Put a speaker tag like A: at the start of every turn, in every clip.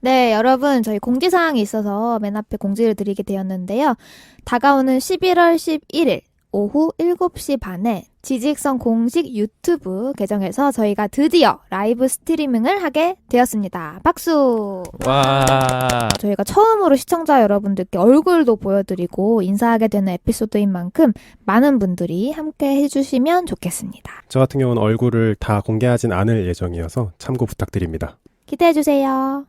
A: 네, 여러분, 저희 공지사항이 있어서 맨 앞에 공지를 드리게 되었는데요. 다가오는 11월 11일 오후 7시 반에 지직선 공식 유튜브 계정에서 저희가 드디어 라이브 스트리밍을 하게 되었습니다. 박수!
B: 와.
A: 저희가 처음으로 시청자 여러분들께 얼굴도 보여드리고 인사하게 되는 에피소드인 만큼 많은 분들이 함께 해주시면 좋겠습니다.
C: 저 같은 경우는 얼굴을 다 공개하진 않을 예정이어서 참고 부탁드립니다.
A: 기대해주세요.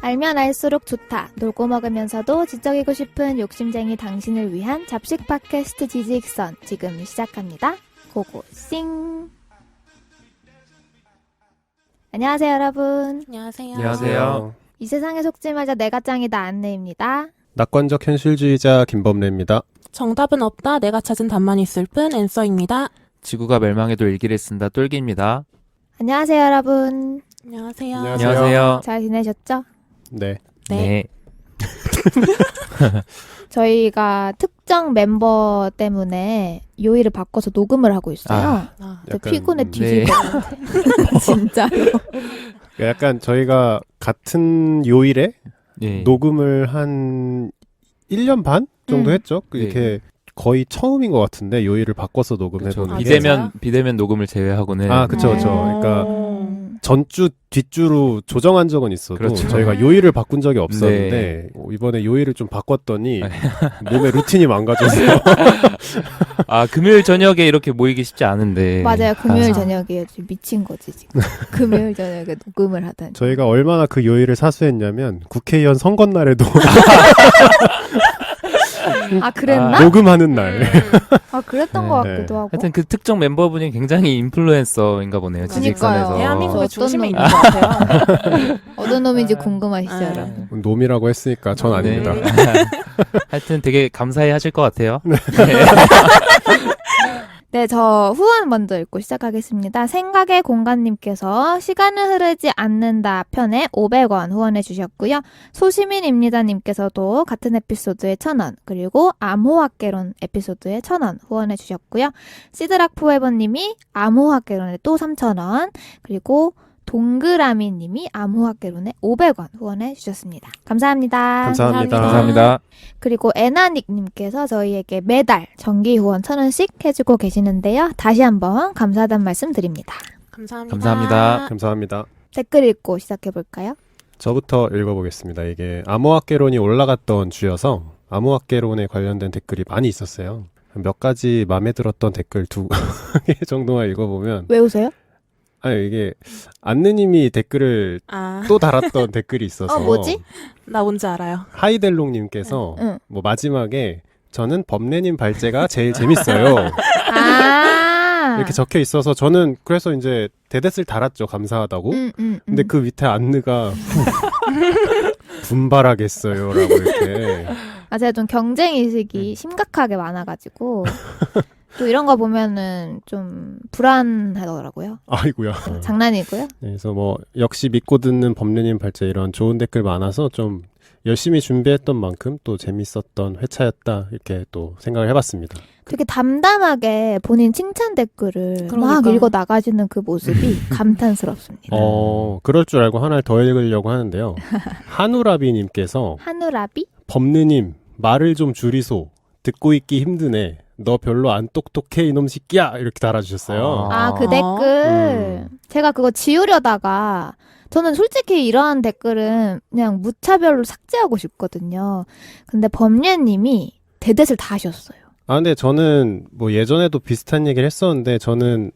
A: 알면 알수록 좋다. 놀고 먹으면서도 지적이고 싶은 욕심쟁이 당신을 위한 잡식 팟캐스트 지직선 지금 시작합니다. 고고싱. 안녕하세요, 여러분.
D: 안녕하세요.
B: 안녕하세요.
A: 이 세상에 속지 말자 내가 짱이다 안내입니다.
C: 낙관적 현실주의자 김범래입니다.
D: 정답은 없다. 내가 찾은 답만 있을 뿐 앤서입니다.
B: 지구가 멸망해도 일기를 쓴다 똘기입니다.
A: 안녕하세요, 여러분.
D: 안녕하세요.
C: 안녕하세요.
B: 안녕하세요.
A: 잘 지내셨죠?
C: 네.
D: 네.
A: 저희가 특정 멤버 때문에 요일을 바꿔서 녹음을 하고 있어요.
D: 아,
A: 진짜
C: 약간,
A: 피곤해 뒤질
B: 네.
A: 것 같아. 진짜로.
C: 약간 저희가 같은 요일에
B: 네.
C: 녹음을 한 1년 반 정도 했죠. 이렇게 거의 처음인 것 같은데 요일을 바꿔서 녹음해보는 게.
B: 비대면 녹음을 제외하고는
C: 아, 그쵸. 그러니까 전주 뒷주로 조정한 적은 있어도
B: 그렇죠.
C: 저희가 요일을 바꾼 적이 없었는데 이번에 요일을 좀 바꿨더니 몸의 루틴이 망가져서
B: 아, 금요일 저녁에 이렇게 모이기 쉽지 않은데.
A: 맞아요. 금요일
D: 아.
A: 저녁에 지금 미친 거지 지금. 금요일 저녁에 녹음을 하다니.
C: 저희가 얼마나 그 요일을 사수했냐면 국회의원 선거날에도
A: 아 그랬나?
C: 녹음하는 날.
A: 아 그랬던
B: 네.
A: 것 같기도 하고.
B: 하여튼 그 특정 멤버분이 굉장히 인플루엔서인가 보네요.
A: 그러니까요.
B: 지직선에서.
D: 대한민국의
A: 어떤
D: 중심에
A: 놈?
D: 있는 것 같아요.
A: 어떤 놈인지 궁금하시죠,
D: 아.
A: 여러분?
C: 놈이라고 했으니까 전 아닙니다.
B: 네. 하여튼 되게 감사해 하실 것 같아요.
A: 네, 저 후원 먼저 읽고 시작하겠습니다. 생각의 공간님께서 시간은 흐르지 않는다 편에 500원 후원해 주셨고요. 소시민입니다님께서도 같은 에피소드에 1000원, 그리고 암호학개론 에피소드에 1000원 후원해 주셨고요. 시드락포에버님이 암호학개론에 또 3000원, 그리고 동그라미님이 암호학개론에 500원 후원해 주셨습니다. 감사합니다.
C: 감사합니다.
B: 감사합니다.
A: 그리고 에나닉님께서 저희에게 매달 정기 후원 1000원씩 해주고 계시는데요. 다시 한번 감사하다는 말씀 드립니다.
D: 감사합니다.
B: 감사합니다.
C: 감사합니다.
A: 댓글 읽고 시작해볼까요?
C: 저부터 읽어보겠습니다. 이게 암호학개론이 올라갔던 주여서 암호학개론에 관련된 댓글이 많이 있었어요. 몇 가지 마음에 들었던 댓글 2개 정도만 읽어보면
A: 왜 웃어요?
C: 아니 이게 안느님이 댓글을
D: 아,
C: 또 달았던 댓글이 있어서
A: 뭐지?
D: 나 뭔지 알아요.
C: 하이델롱님께서
A: 응.
C: 뭐 마지막에 저는 범례님 발제가 제일 재밌어요.
A: 아.
C: 이렇게 적혀 있어서 저는 그래서 이제 대댓글 달았죠. 감사하다고. 근데 그 밑에 안느가 분발하겠어요라고 이렇게.
A: 아, 제가 좀 경쟁의식이 심각하게 많아가지고 또 이런 거 보면은 좀 불안하더라고요.
C: 아이고야.
A: 장난이고요.
C: 그래서 뭐 역시 믿고 듣는 범례님 발제 이런 좋은 댓글 많아서 좀 열심히 준비했던 만큼 또 재밌었던 회차였다 이렇게 또 생각을 해봤습니다.
A: 되게 담담하게 본인 칭찬 댓글을 막
D: 그러니까.
A: 읽어 나가시는 그 모습이 감탄스럽습니다.
C: 그럴 줄 알고 하나를 더 읽으려고 하는데요. 한우라비님께서
A: 한우라비?
C: 범례님 말을 좀 줄이소. 듣고 있기 힘드네. 너 별로 안 똑똑해 이놈 새끼야 이렇게 달아주셨어요.
A: 아, 그 댓글. 제가 그거 지우려다가 저는 솔직히 이러한 댓글은 그냥 무차별로 삭제하고 싶거든요. 근데 범례님이 대댓을 다 하셨어요.
C: 아 근데 저는 뭐 예전에도 비슷한 얘기를 했었는데 저는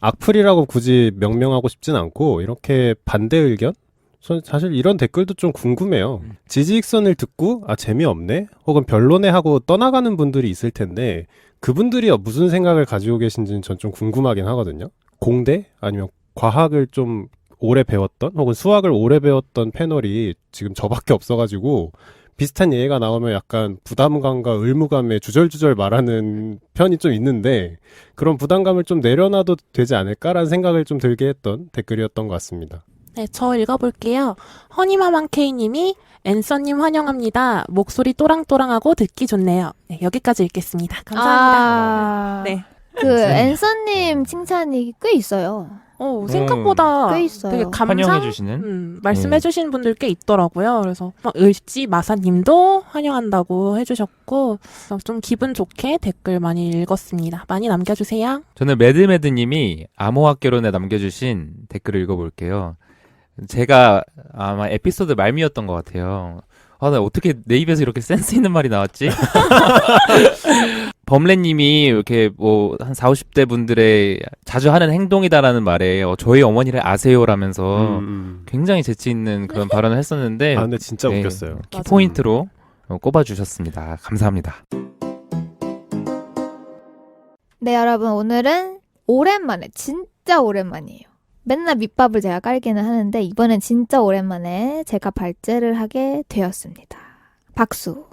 C: 악플이라고 굳이 명명하고 싶진 않고 이렇게 반대 의견? 전 사실 이런 댓글도 좀 궁금해요. 지지익선을 듣고 아 재미없네? 혹은 별로네 하고 떠나가는 분들이 있을 텐데 그분들이 무슨 생각을 가지고 계신지는 전 좀 궁금하긴 하거든요. 공대? 아니면 과학을 좀 오래 배웠던 혹은 수학을 오래 배웠던 패널이 지금 저밖에 없어가지고 비슷한 예가 나오면 약간 부담감과 의무감에 주절주절 말하는 편이 좀 있는데 그런 부담감을 좀 내려놔도 되지 않을까라는 생각을 좀 들게 했던 댓글이었던 것 같습니다.
D: 네, 저 읽어볼게요. 허니마망케이님이 앤서님 환영합니다. 목소리 또랑또랑하고 듣기 좋네요. 네, 여기까지 읽겠습니다. 감사합니다.
A: 아,
D: 네.
A: 그 앤서님 칭찬이 꽤 있어요.
D: 생각보다
A: 꽤 있어요.
D: 되게
B: 환영해주시는.
D: 말씀해주신 분들 꽤 있더라고요. 그래서 을지 마사님도 환영한다고 해주셨고 좀 기분 좋게 댓글 많이 읽었습니다. 많이 남겨주세요.
B: 저는 매드매드님이 암호학개론에 남겨주신 댓글을 읽어볼게요. 제가 아마 에피소드 말미였던 것 같아요. 아, 나 어떻게 내 입에서 이렇게 센스 있는 말이 나왔지? 범래님이 이렇게 뭐 한 40, 50대 분들의 자주 하는 행동이다라는 말에 저희 어머니를 아세요라면서 굉장히 재치 있는 그런 발언을 했었는데
C: 아, 근데 진짜
B: 네,
C: 웃겼어요.
B: 키포인트로 꼽아주셨습니다. 감사합니다.
A: 네, 여러분, 오늘은 오랜만에, 진짜 오랜만이에요. 맨날 밑밥을 제가 깔기는 하는데, 이번엔 진짜 오랜만에 제가 발제를 하게 되었습니다. 박수.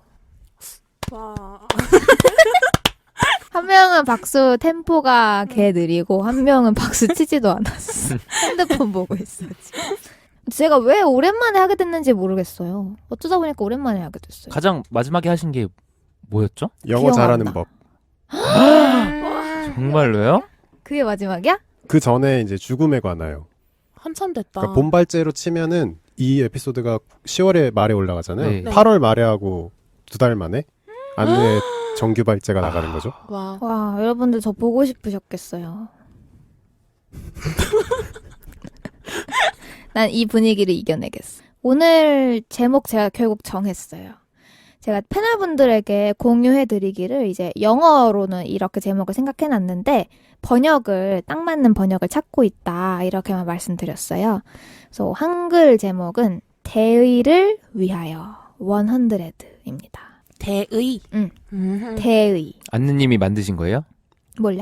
D: 와.
A: 한 명은 박수 템포가 개 느리고, 한 명은 박수 치지도 않았어. 핸드폰 보고 있어, 지금. 제가 왜 오랜만에 하게 됐는지 모르겠어요. 어쩌다 보니까 오랜만에 하게 됐어요.
B: 가장 마지막에 하신 게 뭐였죠?
C: 영어
A: 기억 안
C: 잘하는
A: 나.
C: 법.
B: 정말로요?
A: 그게 마지막이야?
C: 그 전에 이제 죽음에 관하여.
D: 한참 됐다.
C: 그러니까 본발제로 치면은 이 에피소드가 10월에 말에 올라가잖아요.
B: 네.
C: 8월 말에 하고 2달 만에 안내 정규 발제가 나가는 거죠.
D: 와.
A: 와, 여러분들 저 보고 싶으셨겠어요. 난 이 분위기를 이겨내겠어. 오늘 제목 제가 결국 정했어요. 제가 패널분들에게 공유해드리기를 이제 영어로는 이렇게 제목을 생각해놨는데 번역을 딱 맞는 번역을 찾고 있다 이렇게만 말씀드렸어요. 그래서 한글 제목은 대의를 위하여 100입니다.
D: 대의.
A: 응.
D: 음.
A: 대의.
B: 안느님이 만드신 거예요?
A: 뭘요?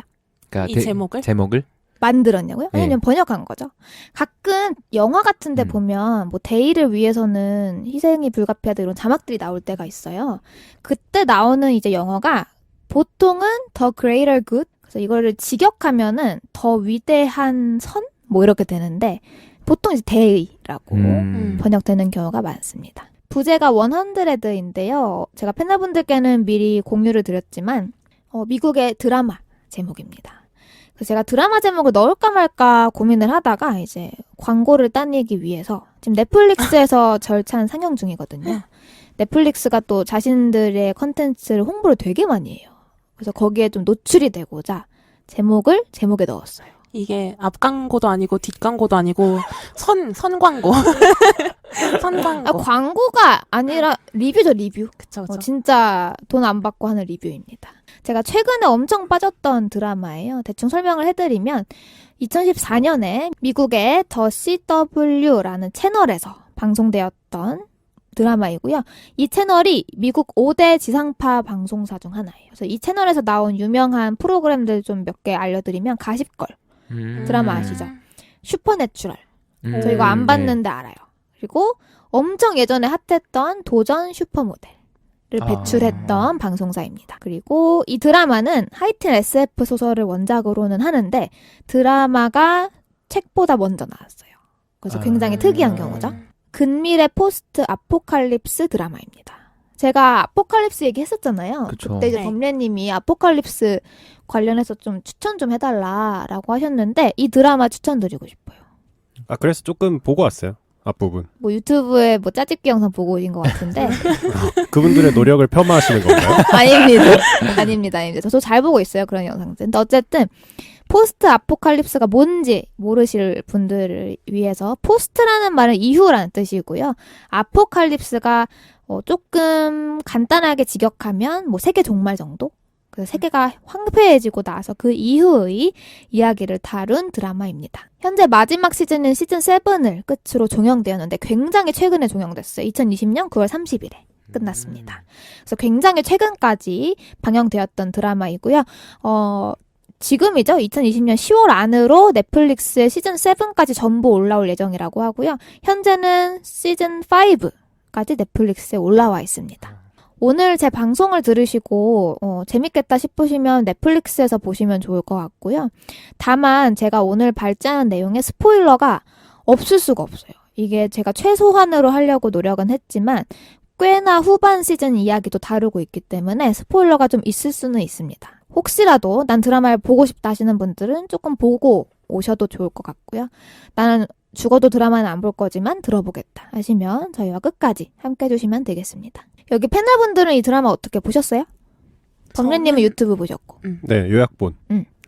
B: 그러니까
D: 이 제목을?
B: 제목을?
A: 만들었냐고요?
B: 네.
A: 아니면 번역한 거죠. 가끔 영화 같은 데 보면 뭐 대의를 위해서는 희생이 불가피하다 이런 자막들이 나올 때가 있어요. 그때 나오는 이제 영어가 보통은 The Greater Good 그래서 이거를 직역하면은 더 위대한 선? 뭐 이렇게 되는데 보통 이제 대의라고 번역되는 경우가 많습니다. 부제가 100인데요. 제가 팬분들께는 미리 공유를 드렸지만 미국의 드라마 제목입니다. 그래서 제가 드라마 제목을 넣을까 말까 고민을 하다가 이제 광고를 따내기 위해서 지금 넷플릭스에서 절찬 상영 중이거든요. 넷플릭스가 또 자신들의 컨텐츠를 홍보를 되게 많이 해요. 그래서 거기에 좀 노출이 되고자 제목에 넣었어요.
D: 이게 앞 광고도 아니고 뒷 광고도 아니고 선 광고. 선 광고.
A: 아, 광고가 아니라 리뷰죠, 리뷰.
D: 그쵸.
A: 진짜 돈 안 받고 하는 리뷰입니다. 제가 최근에 엄청 빠졌던 드라마예요. 대충 설명을 해드리면 2014년에 미국의 더 CW라는 채널에서 방송되었던 드라마이고요. 이 채널이 미국 5대 지상파 방송사 중 하나예요. 그래서 이 채널에서 나온 유명한 프로그램들 좀 몇 개 알려드리면 가십걸 드라마 아시죠? 슈퍼내추럴. 저 이거 안 봤는데 알아요. 그리고 엄청 예전에 핫했던 도전 슈퍼모델을 배출했던 방송사입니다. 그리고 이 드라마는 하이틴 SF 소설을 원작으로는 하는데 드라마가 책보다 먼저 나왔어요. 그래서 굉장히 특이한 경우죠. 근미래 포스트 아포칼립스 드라마입니다. 제가 아포칼립스 얘기했었잖아요.
B: 그쵸.
A: 그때 이제
D: 네.
A: 범례님이 아포칼립스 관련해서 좀 추천 좀 해달라라고 하셨는데 이 드라마 추천드리고 싶어요.
C: 아, 그래서 조금 보고 왔어요. 앞부분.
A: 뭐 유튜브에 뭐 짜집기 영상 보고 오신 것 같은데
C: 그분들의 노력을 폄하하시는 건가요?
A: 아닙니다. 저 잘 보고 있어요 그런 영상들. 근데 어쨌든 포스트 아포칼립스가 뭔지 모르실 분들을 위해서 포스트라는 말은 이후라는 뜻이고요. 아포칼립스가 조금 간단하게 직역하면 뭐 세계 종말 정도? 그래서 세계가 황폐해지고 나서 그 이후의 이야기를 다룬 드라마입니다. 현재 마지막 시즌은 시즌 7을 끝으로 종영되었는데 굉장히 최근에 종영됐어요. 2020년 9월 30일에 끝났습니다. 그래서 굉장히 최근까지 방영되었던 드라마이고요. 지금이죠. 2020년 10월 안으로 넷플릭스의 시즌 7까지 전부 올라올 예정이라고 하고요. 현재는 시즌 5까지 넷플릭스에 올라와 있습니다. 오늘 제 방송을 들으시고 재밌겠다 싶으시면 넷플릭스에서 보시면 좋을 것 같고요. 다만 제가 오늘 발제하는 내용에 스포일러가 없을 수가 없어요. 이게 제가 최소한으로 하려고 노력은 했지만 꽤나 후반 시즌 이야기도 다루고 있기 때문에 스포일러가 좀 있을 수는 있습니다. 혹시라도 난 드라마를 보고 싶다 하시는 분들은 조금 보고 오셔도 좋을 것 같고요. 나는 죽어도 드라마는 안 볼 거지만 들어보겠다 하시면 저희와 끝까지 함께 해주시면 되겠습니다. 여기 패널분들은 이 드라마 어떻게 보셨어요? 범례님은 유튜브 보셨고.
C: 네, 요약본.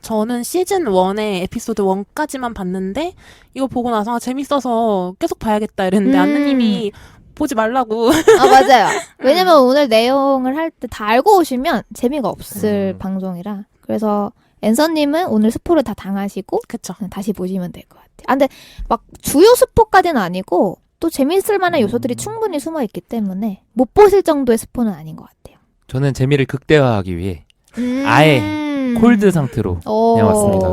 D: 저는 시즌 1의 에피소드 1까지만 봤는데 이거 보고 나서 재밌어서 계속 봐야겠다 이랬는데 안느님이 보지 말라고.
A: 맞아요. 왜냐면 오늘 내용을 할 때 다 알고 오시면 재미가 없을 방송이라. 그래서 앤서님은 오늘 스포를 다 당하시고
D: 그쵸.
A: 다시 보시면 될 것 같아요. 근데 막 주요 스포까지는 아니고 또 재미있을 만한 요소들이 충분히 숨어 있기 때문에 못 보실 정도의 스포는 아닌 것 같아요.
B: 저는 재미를 극대화하기 위해 아예 콜드 상태로 그냥 왔습니다.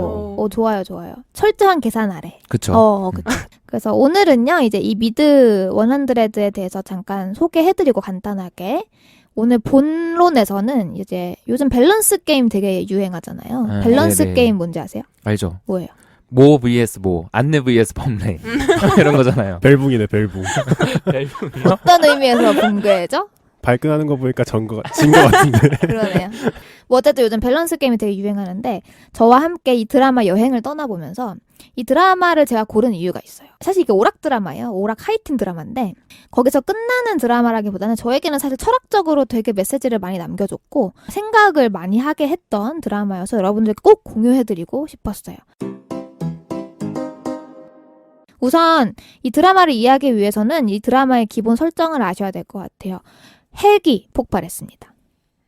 A: 좋아요, 좋아요. 철저한 계산 아래.
B: 그쵸.
A: 그쵸. 그래서 오늘은요, 이제 이 미드 100에 대해서 잠깐 소개해드리고 간단하게. 오늘 본론에서는 이제 요즘 밸런스 게임 되게 유행하잖아요. 밸런스
B: 네네.
A: 게임 뭔지 아세요?
B: 알죠?
A: 뭐예요?
B: 모 vs 모, 안내 vs 범례 이런 거잖아요.
C: 벨붕이네, 벨붕.
A: 어떤 의미에서 붕괴죠?
C: 발끈하는 거 보니까 진 거 같은데.
A: 그러네요. 뭐 어쨌든 요즘 밸런스 게임이 되게 유행하는데 저와 함께 이 드라마 여행을 떠나보면서 이 드라마를 제가 고른 이유가 있어요. 사실 이게 오락 드라마예요. 오락 하이틴 드라마인데 거기서 끝나는 드라마라기보다는 저에게는 사실 철학적으로 되게 메시지를 많이 남겨줬고 생각을 많이 하게 했던 드라마여서 여러분들께 꼭 공유해드리고 싶었어요. 우선 이 드라마를 이해하기 위해서는 이 드라마의 기본 설정을 아셔야 될 것 같아요. 핵이 폭발했습니다.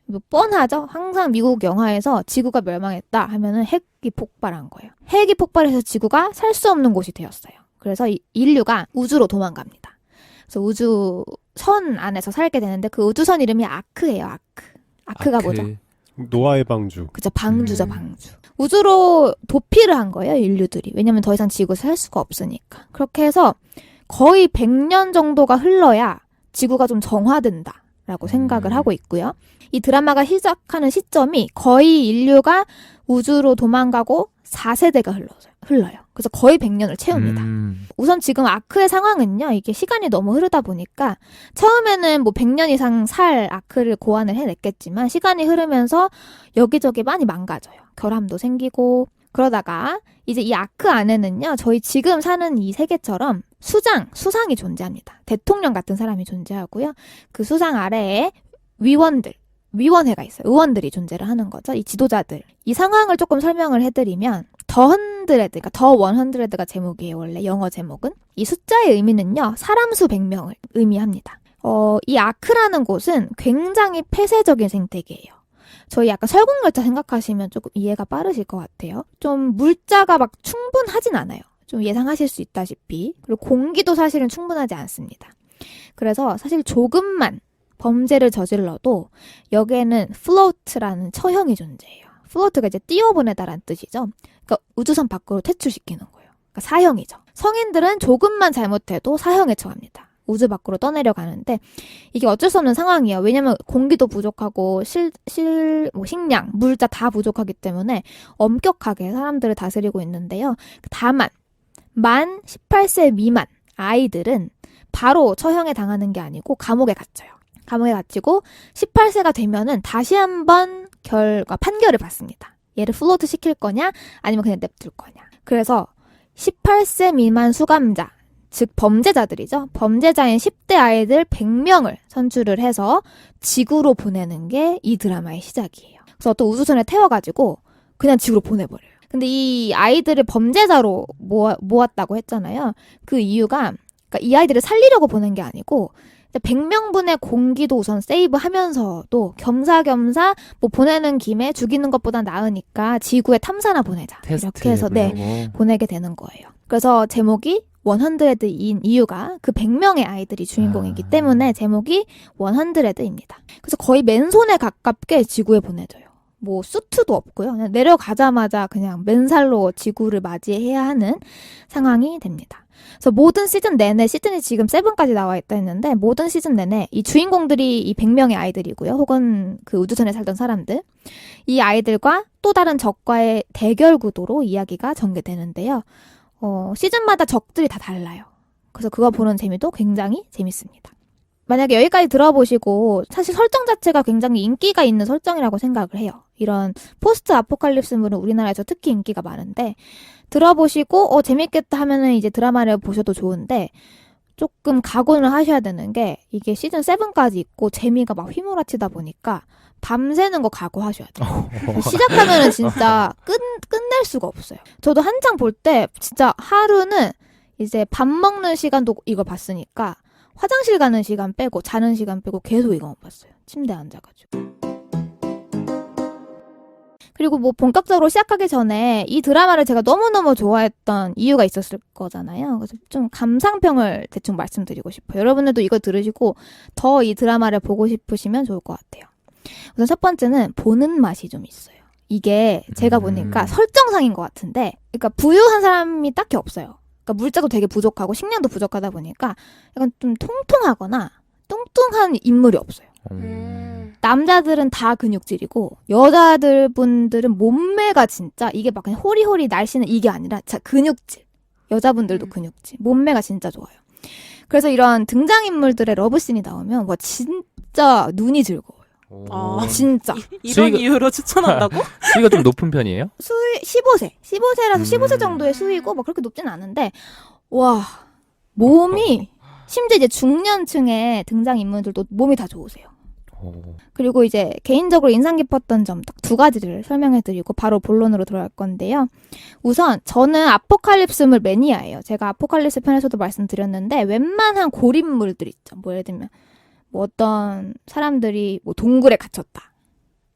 A: 뭐 뻔하죠? 항상 미국 영화에서 지구가 멸망했다 하면은 핵이 폭발한 거예요. 핵이 폭발해서 지구가 살 수 없는 곳이 되었어요. 그래서 인류가 우주로 도망갑니다. 그래서 우주선 안에서 살게 되는데 그 우주선 이름이 아크예요. 아크가 뭐죠?
C: 노아의 방주.
A: 그죠, 방주죠, 방주. 우주로 도피를 한 거예요, 인류들이. 왜냐면 더 이상 지구에서 살 수가 없으니까. 그렇게 해서 거의 100년 정도가 흘러야 지구가 좀 정화된다라고 생각을 하고 있고요. 이 드라마가 시작하는 시점이 거의 인류가 우주로 도망가고 4세대가 흘러요. 그래서 거의 100년을 채웁니다. 우선 지금 아크의 상황은요, 이게 시간이 너무 흐르다 보니까 처음에는 뭐 100년 이상 살 아크를 고안을 해냈겠지만 시간이 흐르면서 여기저기 많이 망가져요. 결함도 생기고 그러다가 이제 이 아크 안에는요, 저희 지금 사는 이 세계처럼 수상이 존재합니다. 대통령 같은 사람이 존재하고요. 그 수상 아래에 위원회가 있어요. 의원들이 존재를 하는 거죠. 이 지도자들. 이 상황을 조금 설명을 해드리면 더 100가 제목이에요. 원래 영어 제목은. 이 숫자의 의미는요. 사람 수 100명을 의미합니다. 이 아크라는 곳은 굉장히 폐쇄적인 생태계예요. 저희 약간 설국열차 생각하시면 조금 이해가 빠르실 것 같아요. 좀 물자가 막 충분하진 않아요. 좀 예상하실 수 있다시피. 그리고 공기도 사실은 충분하지 않습니다. 그래서 사실 조금만 범죄를 저질러도 여기에는 플로트라는 처형이 존재해요. 플로트가 이제 띄워보내다라는 뜻이죠. 그러니까 우주선 밖으로 퇴출시키는 거예요. 그러니까 사형이죠. 성인들은 조금만 잘못해도 사형에 처합니다. 우주 밖으로 떠내려가는데 이게 어쩔 수 없는 상황이에요. 왜냐면 공기도 부족하고 식량, 물자 다 부족하기 때문에 엄격하게 사람들을 다스리고 있는데요. 다만 만 18세 미만 아이들은 바로 처형에 당하는 게 아니고 감옥에 갇혀요. 감옥에 갇히고 18세가 되면은 다시 한번 판결을 받습니다. 얘를 플로트 시킬 거냐 아니면 그냥 냅둘 거냐. 그래서 18세 미만 수감자, 즉 범죄자들이죠. 범죄자인 10대 아이들 100명을 선출을 해서 지구로 보내는 게 이 드라마의 시작이에요. 그래서 어떤 우주선에 태워가지고 그냥 지구로 보내버려요. 근데 이 아이들을 범죄자로 모았다고 했잖아요. 그 이유가 그러니까 이 아이들을 살리려고 보낸 게 아니고 100명분의 공기도 우선 세이브하면서도 겸사겸사 뭐 보내는 김에 죽이는 것보다 나으니까 지구에 탐사나 보내자. 이렇게 해서 보내게 되는 거예요. 그래서 제목이 100인 이유가 그 100명의 아이들이 주인공이기 때문에 제목이 100입니다. 그래서 거의 맨손에 가깝게 지구에 보내져요. 뭐 수트도 없고요. 그냥 내려가자마자 그냥 맨살로 지구를 맞이해야 하는 상황이 됩니다. 그래서 모든 시즌 내내, 시즌이 지금 7까지 나와 있다 했는데 모든 시즌 내내 이 주인공들이 이 100명의 아이들이고요. 혹은 그 우주선에 살던 사람들. 이 아이들과 또 다른 적과의 대결 구도로 이야기가 전개되는데요. 시즌마다 적들이 다 달라요. 그래서 그거 보는 재미도 굉장히 재밌습니다. 만약에 여기까지 들어보시고 사실 설정 자체가 굉장히 인기가 있는 설정이라고 생각을 해요. 이런 포스트 아포칼립스물은 우리나라에서 특히 인기가 많은데 들어보시고 재밌겠다 하면은 이제 드라마를 보셔도 좋은데 조금 각오를 하셔야 되는 게 이게 시즌 7까지 있고 재미가 막 휘몰아치다 보니까 밤새는 거 각오하셔야 돼요. 시작하면은 진짜 끝낼 수가 없어요. 저도 한창 볼 때 진짜 하루는 이제 밥 먹는 시간도 이거 봤으니까 화장실 가는 시간 빼고 자는 시간 빼고 계속 이거만 봤어요. 침대에 앉아가지고. 그리고 뭐 본격적으로 시작하기 전에 이 드라마를 제가 너무너무 좋아했던 이유가 있었을 거잖아요. 그래서 좀 감상평을 대충 말씀드리고 싶어요. 여러분들도 이거 들으시고 더 이 드라마를 보고 싶으시면 좋을 것 같아요. 우선 첫 번째는 보는 맛이 좀 있어요. 이게 제가 보니까 설정상인 것 같은데 그러니까 부유한 사람이 딱히 없어요. 그러니까 물자도 되게 부족하고 식량도 부족하다 보니까 약간 좀 통통하거나 뚱뚱한 인물이 없어요. 남자들은 다 근육질이고 여자들 분들은 몸매가 진짜 이게 막 그냥 호리호리 날씬한 이게 아니라 진짜 근육질. 여자분들도 근육질. 몸매가 진짜 좋아요. 그래서 이런 등장인물들의 러브씬이 나오면 와 진짜 눈이 즐거워요.
D: 아.
A: 진짜.
D: 이런
B: 수위가-
D: 이유로 추천한다고?
B: 수위가 좀 높은 편이에요?
A: 수위 15세라서 15세 정도의 수위고 막 그렇게 높진 않은데 와 몸이 심지어 이제 중년층의 등장인물들도 몸이 다 좋으세요. 그리고 이제 개인적으로 인상 깊었던 점 딱 두 가지를 설명해드리고 바로 본론으로 들어갈 건데요. 우선 저는 아포칼립스물 매니아예요. 제가 아포칼립스 편에서도 말씀드렸는데 웬만한 고립물들 있죠. 뭐 예를 들면 뭐 어떤 사람들이 뭐 동굴에 갇혔다.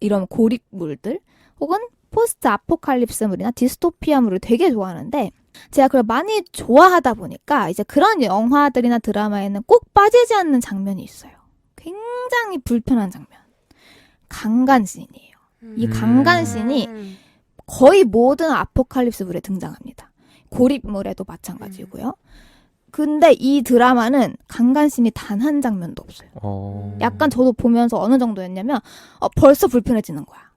A: 이런 고립물들 혹은 포스트 아포칼립스물이나 디스토피아물을 되게 좋아하는데 제가 그걸 많이 좋아하다 보니까 이제 그런 영화들이나 드라마에는 꼭 빠지지 않는 장면이 있어요. 굉장히 불편한 장면. 강간씬이에요. 이 강간씬이 거의 모든 아포칼립스물에 등장합니다. 고립물에도 마찬가지고요. 근데 이 드라마는 강간씬이 단 한 장면도 없어요. 약간 저도 보면서 어느 정도였냐면 벌써 불편해지는 거야.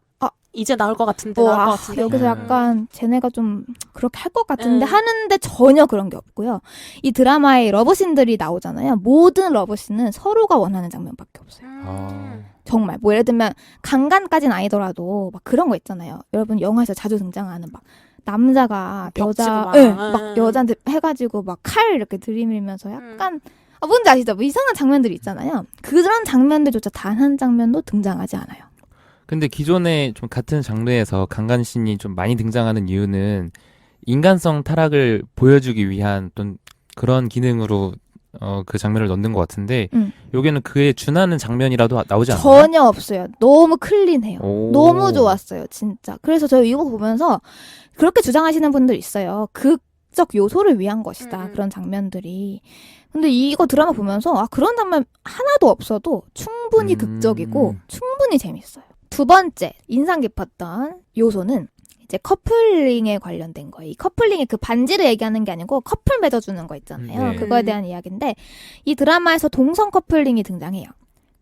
D: 이제 나올 것 같은데 나올 것 같은데.
A: 여기서 약간 쟤네가 좀 그렇게 할 것 같은데 하는데 전혀 그런 게 없고요. 이 드라마에 러브씬들이 나오잖아요. 모든 러브씬은 서로가 원하는 장면밖에 없어요. 정말 뭐 예를 들면 강간까지는 아니더라도 막 그런 거 있잖아요. 여러분 영화에서 자주 등장하는 막 남자가 여자 막 여자한테 해가지고 막 칼 이렇게 들이밀면서 약간 뭔지 아시죠? 뭐 이상한 장면들이 있잖아요. 그런 장면들조차 단 한 장면도 등장하지 않아요.
B: 근데 기존에 좀 같은 장르에서 강간씬이 좀 많이 등장하는 이유는 인간성 타락을 보여주기 위한 어떤 그런 기능으로 그 장면을 넣는 것 같은데 여기는 그에 준하는 장면이라도 나오지 않나요?
A: 전혀 없어요. 너무 클린해요.
B: 오.
A: 너무 좋았어요, 진짜. 그래서 저 이거 보면서 그렇게 주장하시는 분들 있어요. 극적 요소를 위한 것이다. 그런 장면들이. 근데 이거 드라마 보면서 그런 장면 하나도 없어도 충분히 극적이고 충분히 재밌어요. 두 번째 인상 깊었던 요소는 이제 커플링에 관련된 거예요. 이 커플링의 그 반지를 얘기하는 게 아니고 커플 맺어주는 거 있잖아요.
B: 네.
A: 그거에 대한 이야기인데 이 드라마에서 동성 커플링이 등장해요.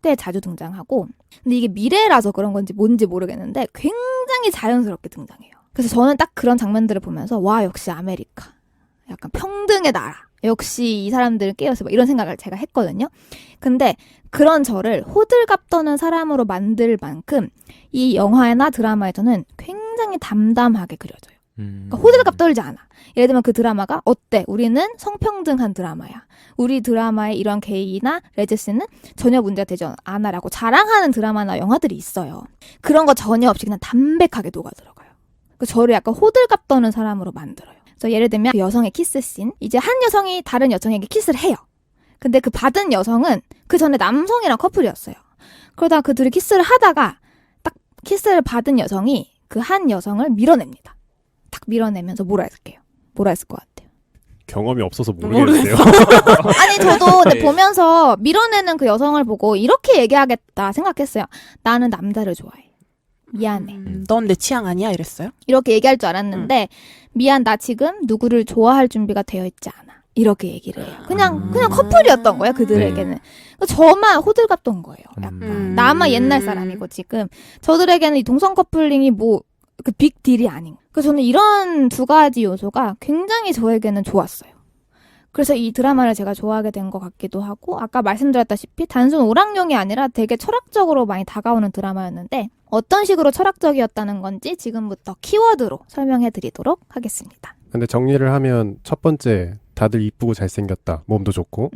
A: 꽤 자주 등장하고 근데 이게 미래라서 그런 건지 뭔지 모르겠는데 굉장히 자연스럽게 등장해요. 그래서 저는 딱 그런 장면들을 보면서 와 역시 아메리카 약간 평등의 나라 역시 이 사람들은 깨어서 이런 생각을 제가 했거든요. 근데 그런 저를 호들갑 떠는 사람으로 만들 만큼 이 영화나 드라마에서는 굉장히 담담하게 그려져요. 그러니까 호들갑 떨지 않아. 예를 들면 그 드라마가 어때? 우리는 성평등한 드라마야. 우리 드라마의 이런 게이나 레즈씬은 전혀 문제가 되지 않아라고 자랑하는 드라마나 영화들이 있어요. 그런 거 전혀 없이 그냥 담백하게 녹아들어가요. 그래서 저를 약간 호들갑 떠는 사람으로 만들어요. 그래서 예를 들면 그 여성의 키스씬. 이제 한 여성이 다른 여성에게 키스를 해요. 근데 그 받은 여성은 그 전에 남성이랑 커플이었어요. 그러다가 그 둘이 키스를 하다가 딱 키스를 받은 여성이 그 한 여성을 밀어냅니다. 딱 밀어내면서 뭐라 했을 것 같아요?
C: 경험이 없어서 모르겠는데요.
A: 아니 저도 근데 보면서 밀어내는 그 여성을 보고 이렇게 얘기하겠다 생각했어요. 나는 남자를 좋아해. 미안해.
D: 넌 내 취향 아니야 이랬어요?
A: 이렇게 얘기할 줄 알았는데 미안 나 지금 누구를 좋아할 준비가 되어 있지 않아. 이렇게 얘기를 해요. 그냥 커플이었던 거예요 그들에게는. 저만 호들갑 던 거예요. 약간 나만 옛날 사람이고 지금 저들에게는 이 동성 커플링이 뭐 그 빅딜이 아닌. 그래서 저는 이런 두 가지 요소가 굉장히 저에게는 좋았어요. 그래서 이 드라마를 제가 좋아하게 된 것 같기도 하고 아까 말씀드렸다시피 단순 오락용이 아니라 되게 철학적으로 많이 다가오는 드라마였는데 어떤 식으로 철학적이었다는 건지 지금부터 키워드로 설명해 드리도록 하겠습니다.
C: 근데 정리를 하면 첫 번째 다들 이쁘고 잘생겼다. 몸도 좋고.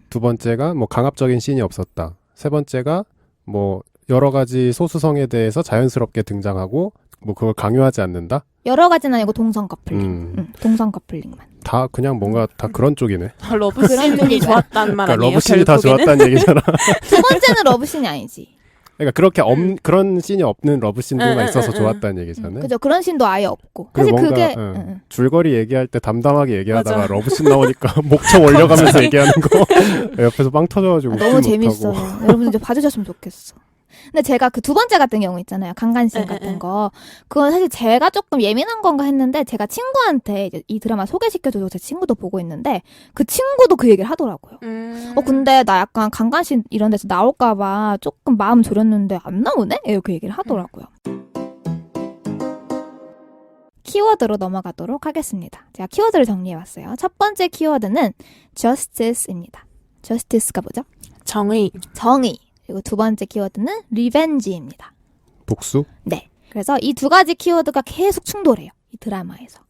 C: 두 번째가 뭐 강압적인 씬이 없었다. 세 번째가 뭐 여러 가지 소수성에 대해서 자연스럽게 등장하고 뭐 그걸 강요하지 않는다.
A: 여러 가지는 아니고 동성 커플링. 동성 커플링만.
C: 다 그냥 뭔가 다 그런 쪽이네.
D: 러브씬이 좋았단 말
C: 그러니까
D: 아니에요?
C: 러브씬이 다
D: 결국에는?
C: 좋았다는 얘기잖아.
A: 두 번째는 러브씬이 아니지.
C: 그러니까 그렇게 그런 씬이 없는 러브씬들만 있어서 좋았다는 얘기잖아요.
A: 그죠. 그런 씬도 아예 없고.
C: 그리고
A: 사실
C: 뭔가,
A: 그게
C: 줄거리 얘기할 때 담담하게 얘기하다가
D: 맞아.
C: 러브씬 나오니까 목청 올려가면서 얘기하는 거 옆에서 빵 터져가지고
A: 너무
C: 웃지
A: 재밌어요.
C: 못하고.
A: 여러분들 좀 봐주셨으면 좋겠어. 근데 제가 그 두 번째 같은 경우 있잖아요. 강간씬 같은 거. 그건 사실 제가 조금 예민한 건가 했는데 제가 친구한테 이제 이 드라마 소개시켜줘서 제 친구도 보고 있는데 그 친구도 그 얘기를 하더라고요. 근데 나 약간 강간씬 이런 데서 나올까봐 조금 마음 졸였는데 안 나오네? 이렇게 얘기를 하더라고요. 키워드로 넘어가도록 하겠습니다. 제가 키워드를 정리해봤어요. 첫 번째 키워드는 justice입니다. justice가 뭐죠?
D: 정의.
A: 정의. 그리고 두 번째 키워드는 리벤지입니다.
C: 복수?
A: 네. 그래서 이 두 가지 키워드가 계속 충돌해요. 이 드라마에서.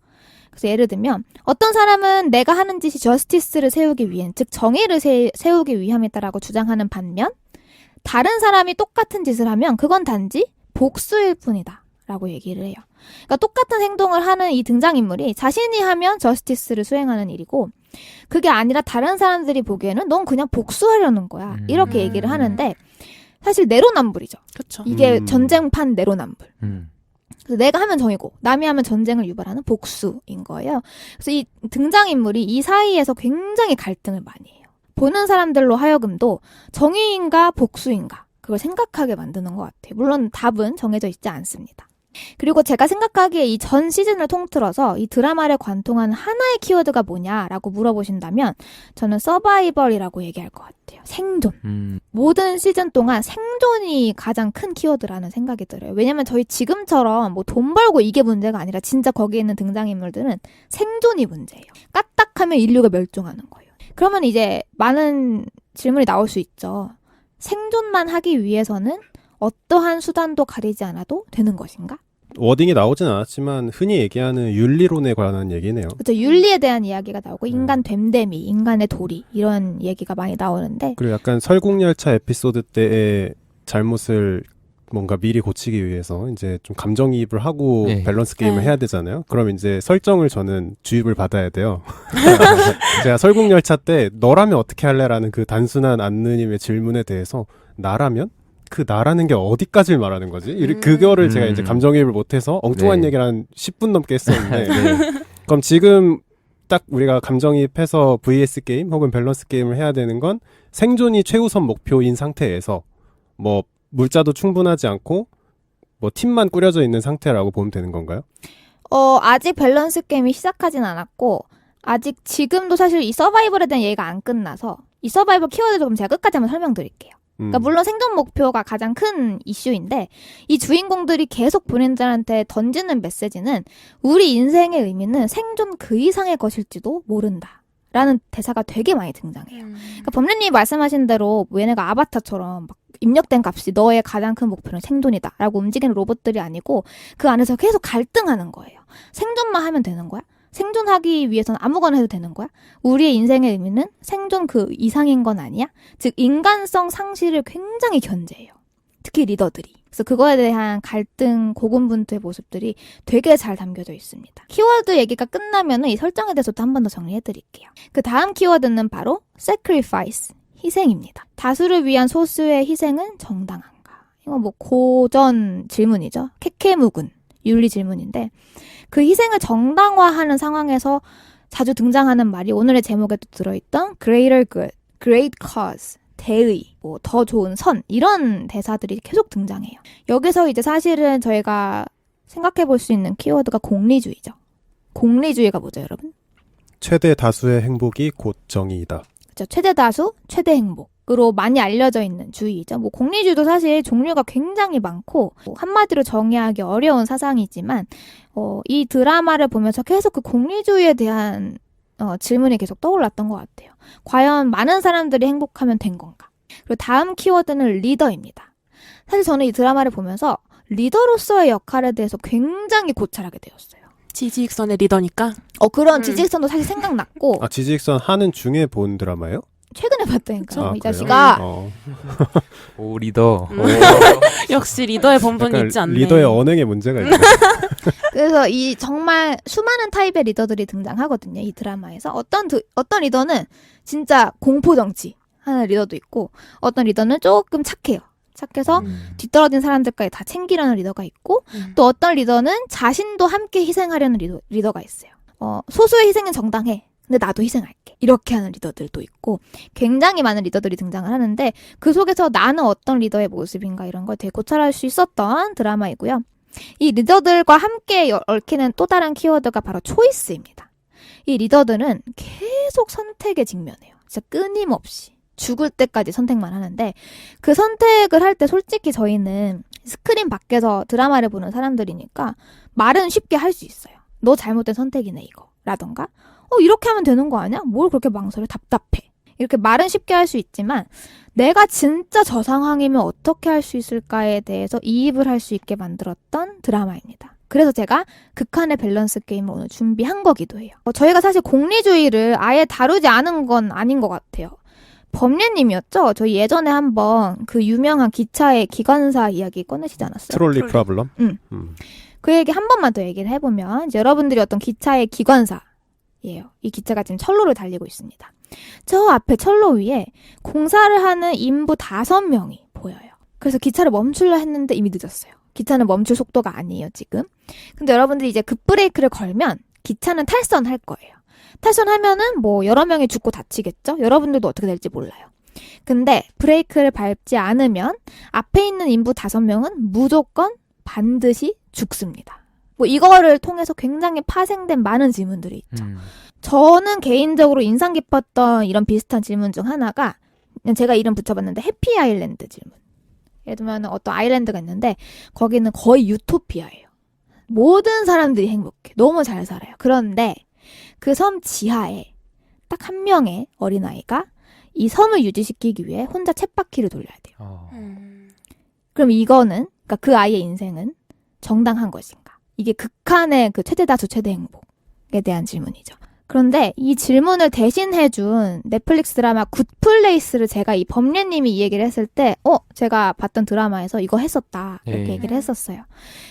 A: 그래서 예를 들면 어떤 사람은 내가 하는 짓이 저스티스를 세우기 위한, 즉 정의를 세우기 위함이다라고 주장하는 반면 다른 사람이 똑같은 짓을 하면 그건 단지 복수일 뿐이다 라고 얘기를 해요. 그러니까 똑같은 행동을 하는 이 등장인물이 자신이 하면 저스티스를 수행하는 일이고 그게 아니라 다른 사람들이 보기에는 넌 그냥 복수하려는 거야. 이렇게 얘기를 하는데 사실 내로남불이죠.
D: 그쵸.
A: 이게 전쟁판 내로남불.
B: 음.
A: 그래서 내가 하면 정이고 남이 하면 전쟁을 유발하는 복수인 거예요. 그래서 이 등장인물이 이 사이에서 굉장히 갈등을 많이 해요. 보는 사람들로 하여금도 정의인가 복수인가 그걸 생각하게 만드는 것 같아요. 물론 답은 정해져 있지 않습니다. 그리고 제가 생각하기에 이 전 시즌을 통틀어서 이 드라마를 관통하는 하나의 키워드가 뭐냐라고 물어보신다면 저는 서바이벌이라고 얘기할 것 같아요. 생존. 모든 시즌 동안 생존이 가장 큰 키워드라는 생각이 들어요. 왜냐면 저희 지금처럼 뭐 돈 벌고 이게 문제가 아니라 진짜 거기에 있는 등장인물들은 생존이 문제예요. 까딱하면 인류가 멸종하는 거예요. 그러면 이제 많은 질문이 나올 수 있죠. 생존만 하기 위해서는 어떠한 수단도 가리지 않아도 되는 것인가?
C: 워딩이 나오진 않았지만 흔히 얘기하는 윤리론에 관한 얘기네요.
A: 그렇죠. 윤리에 대한 이야기가 나오고 인간 됨됨이, 인간의 도리 이런 얘기가 많이 나오는데
C: 그리고 약간 설국열차 에피소드 때의 잘못을 뭔가 미리 고치기 위해서 이제 좀 감정이입을 하고
B: 네.
C: 밸런스 게임을
D: 네.
C: 해야 되잖아요. 그럼 이제 설정을 저는 주입을 받아야 돼요. 제가 설국열차 때 너라면 어떻게 할래라는 그 단순한 안느님의 질문에 대해서 나라면? 그 나라는 게 어디까지를 말하는 거지? 그거를 제가 이제 감정이입을 못해서 엉뚱한
B: 네.
C: 얘기를 한 10분 넘게 했었는데 그럼 지금 딱 우리가 감정이입해서 vs 게임 혹은 밸런스 게임을 해야 되는 건 생존이 최우선 목표인 상태에서 뭐 물자도 충분하지 않고 뭐 팀만 꾸려져 있는 상태라고 보면 되는 건가요?
A: 아직 밸런스 게임이 시작하진 않았고 아직 지금도 사실 이 서바이벌에 대한 얘기가 안 끝나서 이 서바이벌 키워드 좀 제가 끝까지 한번 설명드릴게요. 그러니까 물론 생존 목표가 가장 큰 이슈인데 이 주인공들이 계속 본인들한테 던지는 메시지는 우리 인생의 의미는 생존 그 이상의 것일지도 모른다. 라는 대사가 되게 많이 등장해요. 그러니까 범례님이 말씀하신 대로 얘네가 아바타처럼 막 입력된 값이 너의 가장 큰 목표는 생존이다 라고 움직이는 로봇들이 아니고 그 안에서 계속 갈등하는 거예요. 생존만 하면 되는 거야? 생존하기 위해서는 아무거나 해도 되는 거야? 우리의 인생의 의미는 생존 그 이상인 건 아니야? 즉 인간성 상실을 굉장히 견제해요. 특히 리더들이. 그래서 그거에 대한 갈등, 고군분투의 모습들이 되게 잘 담겨져 있습니다. 키워드 얘기가 끝나면은 이 설정에 대해서도 한 번 더 정리해드릴게요. 그 다음 키워드는 바로 sacrifice, 희생입니다. 다수를 위한 소수의 희생은 정당한가? 이거 뭐 고전 질문이죠. 케케묵은 윤리 질문인데 그 희생을 정당화하는 상황에서 자주 등장하는 말이 오늘의 제목에도 들어있던 greater good, great cause, 대의, 뭐 더 좋은 선 이런 대사들이 계속 등장해요. 여기서 이제 사실은 저희가 생각해 볼 수 있는 키워드가 공리주의죠. 공리주의가 뭐죠, 여러분?
C: 최대 다수의 행복이 곧 정의이다.
A: 그렇죠. 최대 다수, 최대 행복으로 많이 알려져 있는 주의죠. 뭐 공리주의도 사실 종류가 굉장히 많고 한마디로 정의하기 어려운 사상이지만 이 드라마를 보면서 계속 그 공리주의에 대한 질문이 계속 떠올랐던 것 같아요. 과연 많은 사람들이 행복하면 된 건가? 그리고 다음 키워드는 리더입니다. 사실 저는 이 드라마를 보면서 리더로서의 역할에 대해서 굉장히 고찰하게 되었어요.
D: 지지익선의 리더니까.
A: 그런 지지익선도 사실 생각났고
C: 아, 지지익선 하는 중에 본 드라마예요?
A: 최근에 봤다니까요.
C: 아,
A: 이
C: 그래요?
A: 자식아.
B: 오 리더.
D: 역시 리더의 본분이
C: 약간
D: 있지 않네.
C: 리더의 언행에 문제가 있네.
A: 그래서 이 정말 수많은 타입의 리더들이 등장하거든요. 이 드라마에서 어떤 리더는 진짜 공포 정치 하는 리더도 있고 어떤 리더는 조금 착해요. 착해서 뒤떨어진 사람들까지 다 챙기려는 리더가 있고 또 어떤 리더는 자신도 함께 희생하려는 리더가 있어요. 소수의 희생은 정당해. 근데 나도 희생할게. 이렇게 하는 리더들도 있고 굉장히 많은 리더들이 등장을 하는데 그 속에서 나는 어떤 리더의 모습인가 이런 걸 되게 고찰할 수 있었던 드라마이고요. 이 리더들과 함께 얽히는 또 다른 키워드가 바로 초이스입니다. 이 리더들은 계속 선택에 직면해요. 진짜 끊임없이. 죽을 때까지 선택만 하는데 그 선택을 할 때 솔직히 저희는 스크린 밖에서 드라마를 보는 사람들이니까 말은 쉽게 할 수 있어요. 너 잘못된 선택이네 이거. 라던가 이렇게 하면 되는 거 아니야? 뭘 그렇게 망설여? 답답해. 이렇게 말은 쉽게 할 수 있지만 내가 진짜 저 상황이면 어떻게 할 수 있을까에 대해서 이입을 할 수 있게 만들었던 드라마입니다. 그래서 제가 극한의 밸런스 게임을 오늘 준비한 거기도 해요. 저희가 사실 공리주의를 아예 다루지 않은 건 아닌 것 같아요. 범례님이었죠? 저희 예전에 한번 그 유명한 기차의 기관사 이야기 꺼내시지 않았어요?
C: 트롤리 프로블럼?
A: 그 얘기 한 번만 더 얘기를 해보면 이제 여러분들이 어떤 기차의 기관사예요. 이 기차가 지금 철로를 달리고 있습니다. 저 앞에 철로 위에 공사를 하는 인부 5명이 보여요. 그래서 기차를 멈추려 했는데 이미 늦었어요. 기차는 멈출 속도가 아니에요, 지금. 근데 여러분들이 이제 급브레이크를 걸면 기차는 탈선할 거예요. 탈선하면은 뭐 여러 명이 죽고 다치겠죠? 여러분들도 어떻게 될지 몰라요. 근데 브레이크를 밟지 않으면 앞에 있는 인부 5명은 무조건 반드시 죽습니다. 뭐 이거를 통해서 굉장히 파생된 많은 질문들이 있죠. 저는 개인적으로 인상 깊었던 이런 비슷한 질문 중 하나가 그냥 제가 이름 붙여봤는데 해피 아일랜드 질문. 예를 들면 어떤 아일랜드가 있는데 거기는 거의 유토피아예요. 모든 사람들이 행복해. 너무 잘 살아요. 그런데 그 섬 지하에 딱 한 명의 어린아이가 이 섬을 유지시키기 위해 혼자 쳇바퀴를 돌려야 돼요. 그럼 이거는 그러니까 그 아이의 인생은 정당한 것인가? 이게 극한의 그 최대다수 최대 행복에 대한 질문이죠. 그런데 이 질문을 대신해준 넷플릭스 드라마 굿플레이스를 제가 이 범례님이 이 얘기를 했을 때 제가 봤던 드라마에서 이거 했었다 이렇게 얘기를 했었어요.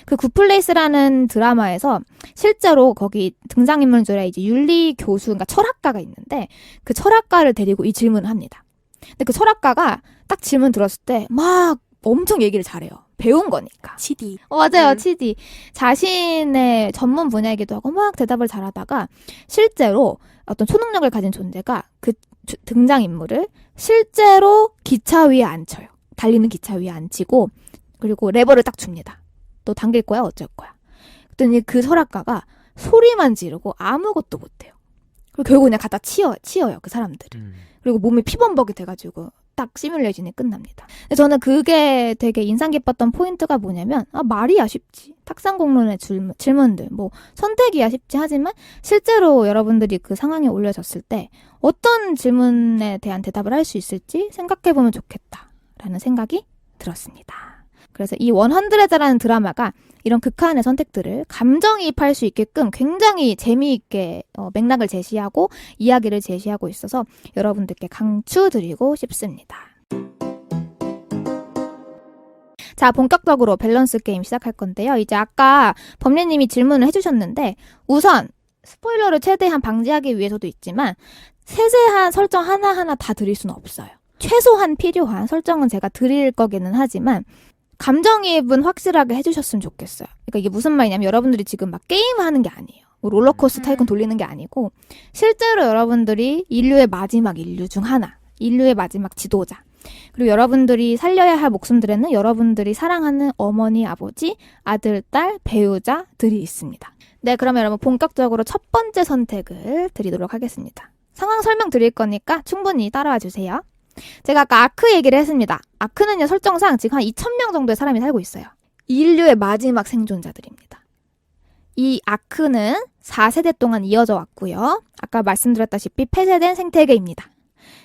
A: 그 굿플레이스라는 드라마에서 실제로 거기 등장인물 중에 이제 윤리 교수, 그러니까 철학가가 있는데 그 철학가를 데리고 이 질문을 합니다. 근데 그 철학가가 딱 질문 들었을 때 막 엄청 얘기를 잘해요. 배운 거니까.
D: 치디.
A: 맞아요, 치디. 자신의 전문 분야이기도 하고 막 대답을 잘하다가 실제로 어떤 초능력을 가진 존재가 그 등장인물을 실제로 기차 위에 앉혀요. 달리는 기차 위에 앉히고 그리고 레버를 딱 줍니다. 너 당길 거야? 어쩔 거야? 그랬더니 그 설악가가 소리만 지르고 아무것도 못해요. 그리고 결국 그냥 갖다 치어요, 그 사람들을. 그리고 몸이 피범벅이 돼가지고 딱 시뮬레이션이 끝납니다. 근데 저는 그게 되게 인상 깊었던 포인트가 뭐냐면 말이야 쉽지. 탁상공론의 질문들 뭐 선택이야 쉽지 하지만 실제로 여러분들이 그 상황에 올려졌을 때 어떤 질문에 대한 대답을 할 수 있을지 생각해보면 좋겠다라는 생각이 들었습니다. 그래서 이 100라는 드라마가 이런 극한의 선택들을 감정이입할 수 있게끔 굉장히 재미있게 맥락을 제시하고 이야기를 제시하고 있어서 여러분들께 강추드리고 싶습니다. 자, 본격적으로 밸런스 게임 시작할 건데요. 이제 아까 범례님이 질문을 해주셨는데 우선 스포일러를 최대한 방지하기 위해서도 있지만 세세한 설정 하나하나 다 드릴 수는 없어요. 최소한 필요한 설정은 제가 드릴 거기는 하지만 감정이입은 확실하게 해주셨으면 좋겠어요. 그러니까 이게 무슨 말이냐면 여러분들이 지금 막 게임하는 게 아니에요. 뭐 롤러코스터 타이쿤 돌리는 게 아니고 실제로 여러분들이 인류의 마지막 인류 중 하나, 인류의 마지막 지도자, 그리고 여러분들이 살려야 할 목숨들에는 여러분들이 사랑하는 어머니, 아버지, 아들, 딸, 배우자들이 있습니다. 네, 그러면 여러분 본격적으로 첫 번째 선택을 드리도록 하겠습니다. 상황 설명 드릴 거니까 충분히 따라와 주세요. 제가 아까 아크 얘기를 했습니다. 아크는요, 설정상 지금 한 2,000명 정도의 사람이 살고 있어요. 인류의 마지막 생존자들입니다. 이 아크는 4세대 동안 이어져 왔고요. 아까 말씀드렸다시피 폐쇄된 생태계입니다.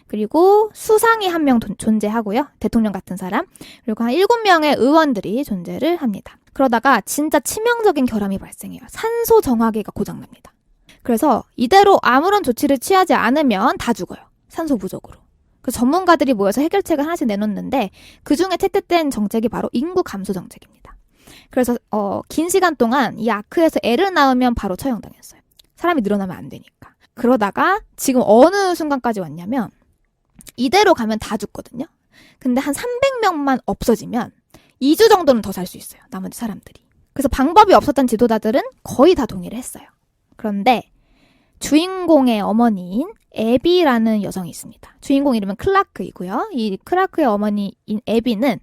A: 그리고 수상이 한 명 존재하고요. 대통령 같은 사람. 그리고 한 7명의 의원들이 존재를 합니다. 그러다가 진짜 치명적인 결함이 발생해요. 산소 정화기가 고장납니다. 그래서 이대로 아무런 조치를 취하지 않으면 다 죽어요. 산소 부족으로. 그 전문가들이 모여서 해결책을 하나씩 내놓는데 그중에 채택된 정책이 바로 인구 감소 정책입니다. 그래서 긴 시간 동안 이 아크에서 애를 낳으면 바로 처형당했어요. 사람이 늘어나면 안 되니까. 그러다가 지금 어느 순간까지 왔냐면 이대로 가면 다 죽거든요. 근데 한 300명만 없어지면 2주 정도는 더 살 수 있어요. 나머지 사람들이. 그래서 방법이 없었던 지도자들은 거의 다 동의를 했어요. 그런데 주인공의 어머니인 애비라는 여성이 있습니다. 주인공 이름은 클라크이고요. 이 클라크의 어머니인 애비는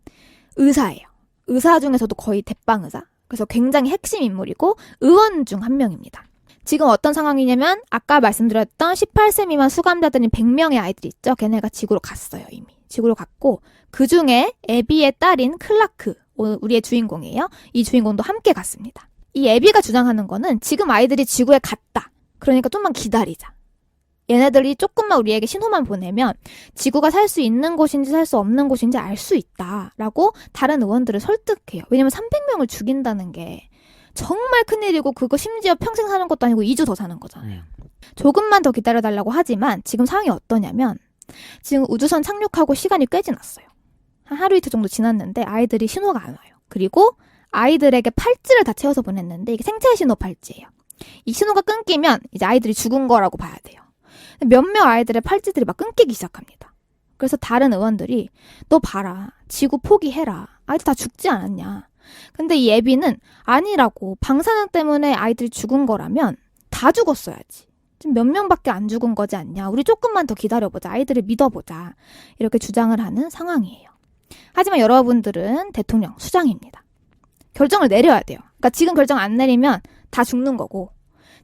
A: 의사예요. 의사 중에서도 거의 대빵의사. 그래서 굉장히 핵심 인물이고 의원 중 한 명입니다. 지금 어떤 상황이냐면 아까 말씀드렸던 18세 미만 수감자들인 100명의 아이들이 있죠. 걔네가 지구로 갔어요. 이미. 지구로 갔고 그중에 애비의 딸인 클라크, 우리의 주인공이에요. 이 주인공도 함께 갔습니다. 이 애비가 주장하는 거는 지금 아이들이 지구에 갔다. 그러니까 좀만 기다리자. 얘네들이 조금만 우리에게 신호만 보내면 지구가 살 수 있는 곳인지 살 수 없는 곳인지 알 수 있다라고 다른 의원들을 설득해요. 왜냐면 300명을 죽인다는 게 정말 큰일이고 그거 심지어 평생 사는 것도 아니고 2주 더 사는 거잖아요. 조금만 더 기다려달라고 하지만 지금 상황이 어떠냐면 지금 우주선 착륙하고 시간이 꽤 지났어요. 한 하루 이틀 정도 지났는데 아이들이 신호가 안 와요. 그리고 아이들에게 팔찌를 다 채워서 보냈는데 이게 생체 신호 팔찌예요. 이 신호가 끊기면 이제 아이들이 죽은 거라고 봐야 돼요. 몇몇 아이들의 팔찌들이 막 끊기기 시작합니다. 그래서 다른 의원들이 너 봐라. 지구 포기해라. 아이들 다 죽지 않았냐. 근데 이 애비는 아니라고. 방사능 때문에 아이들이 죽은 거라면 다 죽었어야지. 지금 몇 명밖에 안 죽은 거지 않냐. 우리 조금만 더 기다려보자. 아이들을 믿어보자. 이렇게 주장을 하는 상황이에요. 하지만 여러분들은 대통령, 수장입니다. 결정을 내려야 돼요. 그러니까 지금 결정 안 내리면 다 죽는 거고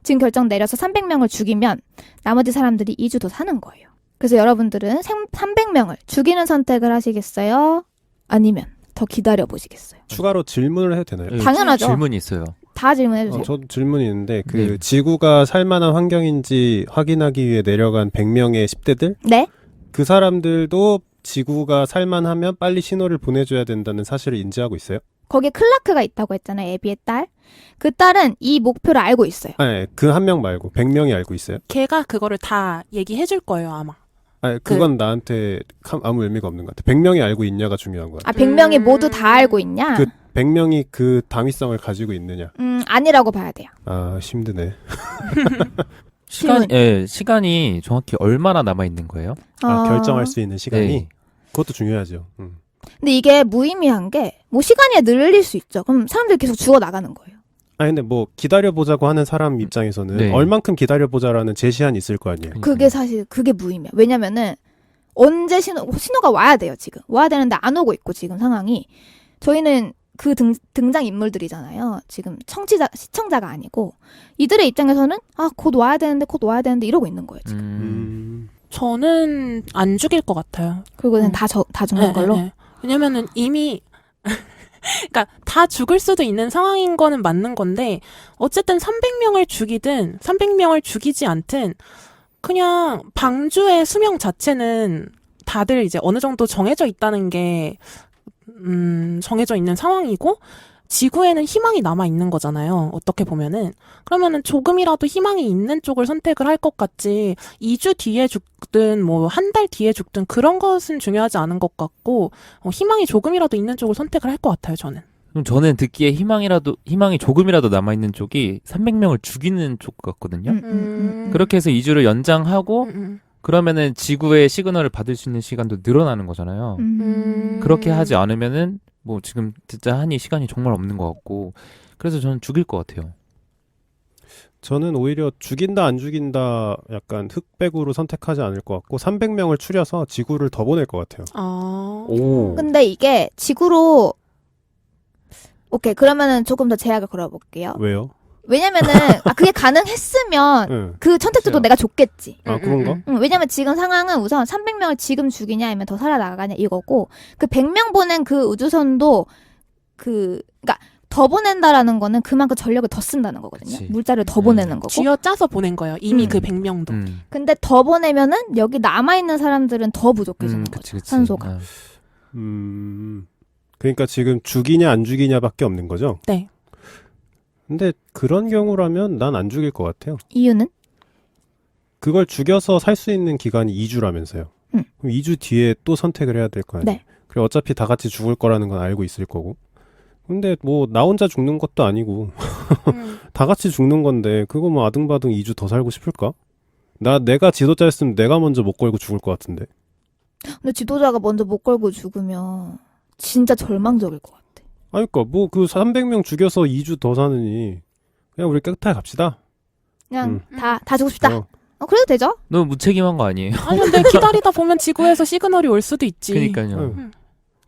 A: 지금 결정 내려서 300명을 죽이면 나머지 사람들이 2주 더 사는 거예요. 그래서 여러분들은 300명을 죽이는 선택을 하시겠어요? 아니면 더 기다려보시겠어요?
C: 추가로 질문을 해도 되나요?
A: 당연하죠.
B: 질문이 있어요.
A: 다 질문해주세요.
C: 저 질문이 있는데
B: 네.
C: 지구가 살만한 환경인지 확인하기 위해 내려간 100명의 10대들?
A: 네?
C: 그 사람들도 지구가 살만하면 빨리 신호를 보내줘야 된다는 사실을 인지하고 있어요?
A: 거기에 클라크가 있다고 했잖아요. 애비의 딸. 그 딸은 이 목표를 알고 있어요.
C: 아니, 그 한 명 말고 100명이 알고 있어요?
D: 걔가 그거를 다 얘기해 줄 거예요, 아마.
C: 아니, 그건 나한테 아무 의미가 없는 것 같아. 100명이 알고 있냐가 중요한 거야.
A: 100명이 모두 다 알고 있냐?
C: 100명이 그 당위성을 가지고 있느냐.
A: 아니라고 봐야 돼요.
C: 아, 힘드네.
B: 시간이 정확히 얼마나 남아 있는 거예요?
C: 결정할 수 있는 시간이?
B: 네.
C: 그것도 중요하죠.
A: 근데 이게 무의미한 게 뭐 시간이 늘릴 수 있죠. 그럼 사람들이 계속 죽어나가는 거예요.
C: 아니, 근데 뭐 기다려보자고 하는 사람 입장에서는
B: 네.
C: 얼만큼 기다려보자라는 제시안이 있을 거 아니에요.
A: 그게 사실 그게 무의미해요. 왜냐면은 언제 신호가 와야 돼요. 지금 와야 되는데 안 오고 있고 지금 상황이 저희는 그 등장 인물들이잖아요. 지금 시청자가 아니고 이들의 입장에서는 곧 와야 되는데 이러고 있는 거예요. 지금.
D: 저는 안 죽일 것 같아요.
A: 그리고는 다 죽는 걸로.
D: 네. 왜냐면은 이미 그러니까 다 죽을 수도 있는 상황인 거는 맞는 건데 어쨌든 300명을 죽이든 300명을 죽이지 않든 그냥 방주의 수명 자체는 다들 이제 어느 정도 정해져 있다는 게 정해져 있는 상황이고 지구에는 희망이 남아 있는 거잖아요. 어떻게 보면은. 그러면은 조금이라도 희망이 있는 쪽을 선택을 할 것 같지 2주 뒤에 죽든 뭐 한 달 뒤에 죽든 그런 것은 중요하지 않은 것 같고 희망이 조금이라도 있는 쪽을 선택을 할 것 같아요. 저는.
B: 그럼 저는 듣기에 희망이 조금이라도 남아 있는 쪽이 300명을 죽이는 쪽 같거든요. 그렇게 해서 2주를 연장하고 그러면은 지구의 시그널을 받을 수 있는 시간도 늘어나는 거잖아요. 그렇게 하지 않으면은 뭐 지금 진짜 한이 시간이 정말 없는 것 같고 그래서 저는 죽일 것 같아요.
C: 저는 오히려 죽인다 안 죽인다 약간 흑백으로 선택하지 않을 것 같고 300명을 추려서 지구를 더 보낼 것 같아요.
B: 오.
A: 근데 이게 지구로 오케이 그러면은 조금 더 제약을 걸어볼게요.
C: 왜요?
A: 왜냐면은 그게 가능했으면
C: 응.
A: 그 선택지도
C: 그렇죠.
A: 내가 줬겠지.
C: 그런가?
A: 왜냐면 지금 상황은 우선 300명을 지금 죽이냐 아니면 더 살아나가냐 이거고 그 100명 보낸 그 우주선도 그러니까 더 보낸다라는 거는 그만큼 전력을 더 쓴다는 거거든요.
B: 그치.
A: 물자를 더 보내는 거고.
D: 쥐어 짜서 보낸 거예요. 이미
A: 음.
D: 그 100명도.
A: 근데 더 보내면은 여기 남아있는 사람들은 더 부족해지는 거죠. 산소가.
B: 아,
C: 그러니까 지금 죽이냐 안 죽이냐밖에 없는 거죠?
D: 네.
C: 근데 그런 경우라면 난 안 죽일 것 같아요.
A: 이유는?
C: 그걸 죽여서 살 수 있는 기간이 2주라면서요.
A: 음.
C: 그럼 2주 뒤에 또 선택을 해야 될 거 아니에요?
A: 네.
C: 그리고 어차피 다 같이 죽을 거라는 건 알고 있을 거고. 근데 뭐 나 혼자 죽는 것도 아니고 다 같이 죽는 건데 그거 뭐 아등바등 2주 더 살고 싶을까? 내가 지도자였으면 내가 먼저 목 걸고 죽을 것 같은데.
A: 근데 지도자가 먼저 못 걸고 죽으면 진짜 절망적일 것 같아.
C: 아니 그니까 뭐 그 300명 죽여서 2주 더 사느니 그냥 우리 깨끗하게 갑시다.
A: 그냥 다 죽고 싶다.
C: 어.
A: 그래도 되죠?
B: 너무 무책임한 거 아니에요?
D: 아니 근데 기다리다 보면 지구에서 시그널이 올 수도 있지.
B: 그러니까요.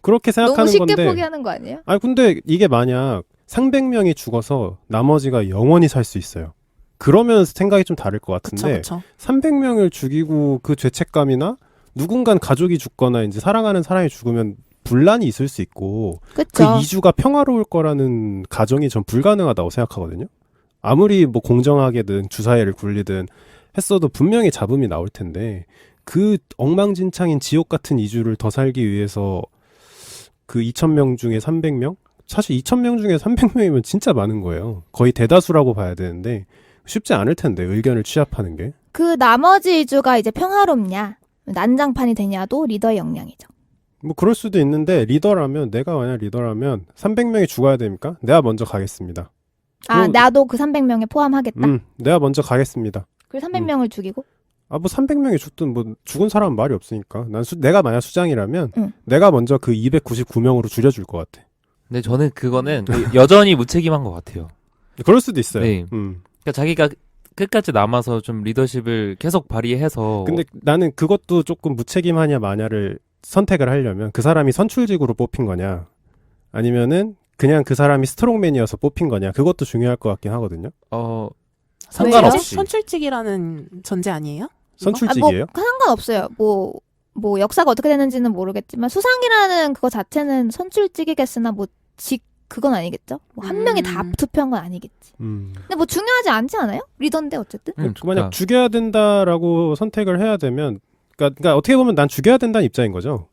C: 그렇게 생각하는
A: 너무 쉽게
C: 건데.
A: 포기하는 거 아니에요?
C: 아니 근데 이게 만약 300명이 죽어서 나머지가 영원히 살 수 있어요. 그러면 생각이 좀 다를 것 같은데
D: 그쵸.
C: 300명을 죽이고 그 죄책감이나 누군간 가족이 죽거나 이제 사랑하는 사람이 죽으면 분란이 있을 수 있고 그
A: 그쵸.
C: 2주가 평화로울 거라는 가정이 전 불가능하다고 생각하거든요. 아무리 뭐 공정하게든 주사위를 굴리든 했어도 분명히 잡음이 나올 텐데 그 엉망진창인 지옥 같은 2주를 더 살기 위해서 그 2,000명 중에 300명? 사실 2,000명 중에 300명이면 진짜 많은 거예요. 거의 대다수라고 봐야 되는데 쉽지 않을 텐데 의견을 취합하는 게.
A: 그 나머지 이주가 이제 평화롭냐 난장판이 되냐도 리더의 역량이죠.
C: 뭐 그럴 수도 있는데 리더라면 내가 만약 리더라면 300명이 죽어야 됩니까? 내가 먼저 가겠습니다.
A: 아
C: 그럼-
A: 나도 그 300명에 포함하겠다.
C: 내가 먼저 가겠습니다.
A: 그리고 300명을 죽이고
C: 아, 뭐 300명이 죽든 뭐 죽은 사람은 말이 없으니까. 내가 만약 수장이라면
A: 응.
C: 내가 먼저 그 299명으로 줄여줄 것 같아.
B: 근데 저는 그거는 여전히 무책임한 것 같아요.
C: 그럴 수도 있어요.
B: 네. 그러니까 자기가 끝까지 남아서 좀 리더십을 계속 발휘해서.
C: 근데 나는 그것도 조금 무책임하냐 마냐를 선택을 하려면 그 사람이 선출직으로 뽑힌 거냐 아니면은 그냥 그 사람이 스트롱맨이어서 뽑힌 거냐 그것도 중요할 것 같긴 하거든요.
B: 상관없이.
D: 선출직이라는 전제 아니에요?
C: 선출직이에요?
A: 뭐 상관없어요. 뭐 역사가 어떻게 되는지는 모르겠지만 수상이라는 그거 자체는 선출직이겠으나 뭐 직 그건 아니겠죠. 뭐 한 명이 다 투표한 건 아니겠지. 근데 뭐 중요하지 않지 않아요? 리더인데 어쨌든.
C: 만약 죽여야 된다라고 선택을 해야 되면 그러니까 어떻게 보면 난 죽여야 된다는 입장인 거죠.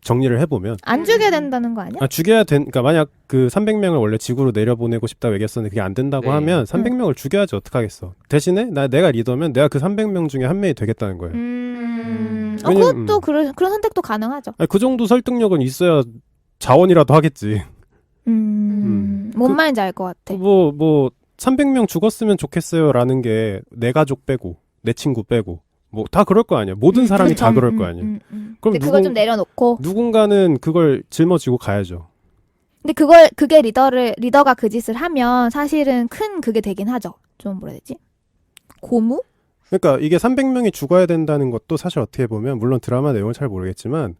C: 정리를 해보면.
A: 안 죽여야 된다는 거 아니야?
C: 그러니까 만약 그 300명을 원래 지구로 내려보내고 싶다고 얘기했었는데 그게 안 된다고
B: 네.
C: 하면 300명을 죽여야지 어떡하겠어. 대신에 내가 리더면 내가 그 300명 중에 한 명이 되겠다는 거예요.
A: 그것도 그런 선택도 가능하죠.
C: 아니, 그 정도 설득력은 있어야 자원이라도 하겠지.
A: 뭔 말인지 알 것 같아.
C: 뭐 300명 죽었으면 좋겠어요라는 게 내 가족 빼고 내 친구 빼고 뭐 다 그럴 거 아니야. 모든 사람이 다 그럴 거 아니야. 그럼
A: 근데 그걸 좀 내려놓고.
C: 누군가는 그걸 짊어지고 가야죠.
A: 근데 그게 리더가 그 짓을 하면 사실은 큰 그게 되긴 하죠. 좀 뭐라 해야 되지? 고무?
C: 그러니까 이게 300명이 죽어야 된다는 것도 사실 어떻게 보면 물론 드라마 내용을 잘 모르겠지만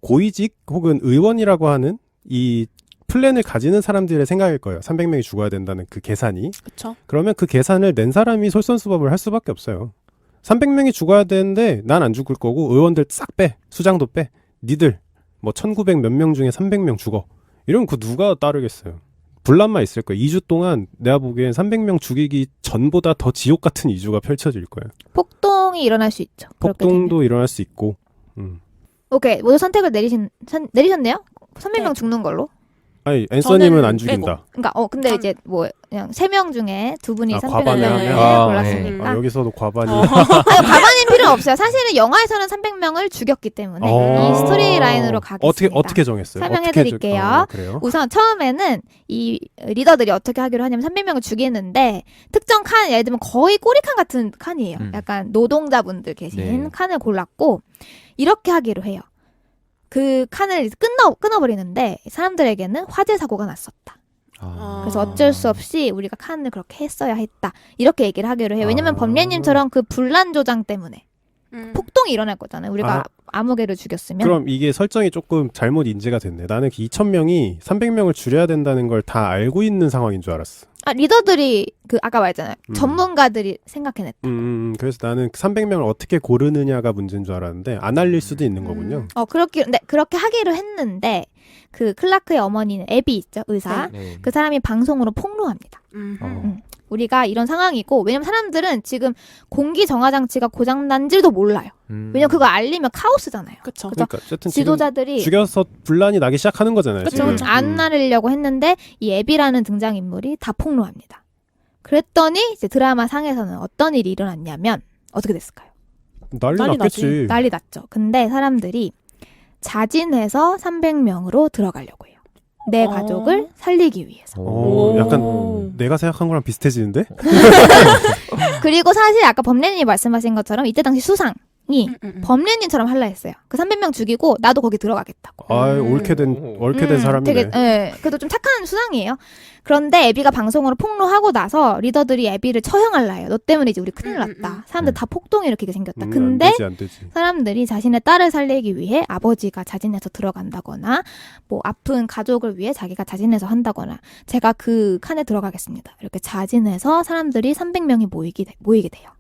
C: 고위직 혹은 의원이라고 하는 이 플랜을 가지는 사람들의 생각일 거예요. 300명이 죽어야 된다는 그 계산이.
D: 그렇죠.
C: 그러면 그 계산을 낸 사람이 솔선수범을 할 수밖에 없어요. 300명이 죽어야 되는데 난 안 죽을 거고 의원들 싹 빼. 수장도 빼. 니들 뭐 1900 몇 명 중에 300명 죽어. 이러면 그 누가 따르겠어요. 분란만 있을 거예요. 2주 동안 내가 보기엔 300명 죽이기 전보다 더 지옥 같은 2주가 펼쳐질 거예요.
A: 폭동이 일어날 수 있죠. 그렇게 되면.
C: 폭동도 일어날 수 있고.
A: 오케이. 모두 선택을 내리셨네요? 300명
D: 네.
A: 죽는 걸로.
C: 아니 앤서님은
D: 저는
C: 안 죽인다.
A: 그러니까 근데 이제 뭐 그냥 3명 중에 2분이
C: 과반을
A: 선택을
C: 하면?
A: 골랐으니까.
C: 여기서도 과반이.
A: 아니, 과반인 필요 없어요. 사실은 영화에서는 300명을 죽였기 때문에 이 스토리 라인으로 가겠습니다.
C: 어떻게 정했어요?
A: 설명해드릴게요.
C: 그래요?
A: 우선 처음에는 이 리더들이 어떻게 하기로 하냐면 300명을 죽이는데 특정 칸, 예를 들면 거의 꼬리칸 같은 칸이에요. 약간 노동자분들 계신
B: 네.
A: 칸을 골랐고 이렇게 하기로 해요. 그 칸을 끊어버리는데 사람들에게는 화재 사고가 났었다. 그래서 어쩔 수 없이 우리가 칸을 그렇게 했어야 했다. 이렇게 얘기를 하기로 해요. 왜냐면 범례님처럼 그 분란 조장 때문에 폭동이 일어날 거잖아요. 우리가 아무개를 죽였으면.
C: 그럼 이게 설정이 조금 잘못 인지가 됐네. 나는 그 2,000명이 300명을 줄여야 된다는 걸 다 알고 있는 상황인 줄 알았어.
A: 리더들이 아까 말했잖아요. 전문가들이 생각해냈다.
C: 그래서 나는 300명을 어떻게 고르느냐가 문제인 줄 알았는데 안 알릴 수도 있는 거군요.
A: 그렇게 하기로 했는데 그 클라크의 어머니는 애비 있죠, 의사.
B: 네.
A: 그 사람이 방송으로 폭로합니다. 우리가 이런 상황이고, 왜냐면 사람들은 지금 공기 정화 장치가 고장난지도 몰라요. 왜냐면 그거 알리면 카오스잖아요.
D: 그쵸.
A: 그래서
C: 그러니까 어쨌든
A: 지도자들이
C: 지금 죽여서 분란이 나기 시작하는 거잖아요.
D: 그쵸,
C: 지금.
D: 그쵸.
A: 안 나르려고 했는데 이 애비라는 등장인물이 다 폭로합니다. 그랬더니 이제 드라마 상에서는 어떤 일이 일어났냐면 어떻게 됐을까요?
C: 난리
D: 난리
C: 났겠지.
A: 난리 났죠. 근데 사람들이 자진해서 300명으로 들어가려고 해요. 내 가족을 살리기 위해서.
C: 오,
D: 오.
C: 약간 내가 생각한 거랑 비슷해지는데?
A: 그리고 사실 아까 범례님이 말씀하신 것처럼 이때 당시 수상이
D: 음.
A: 범례님처럼 할라 했어요. 그 300명 죽이고 나도 거기 들어가겠다고.
C: 아, 옳게 된 사람이네.
A: 되게, 그래도 좀 착한 수상이에요. 그런데 애비가 방송으로 폭로하고 나서 리더들이 애비를 처형할라 해요. 너 때문에 이제 우리 큰일 났다. 사람들 다 폭동이 이렇게 생겼다. 근데
C: 안 되지.
A: 사람들이 자신의 딸을 살리기 위해 아버지가 자진해서 들어간다거나 뭐 아픈 가족을 위해 자기가 자진해서 한다거나 제가 그 칸에 들어가겠습니다. 이렇게 자진해서 사람들이 300명이 모이게 돼요.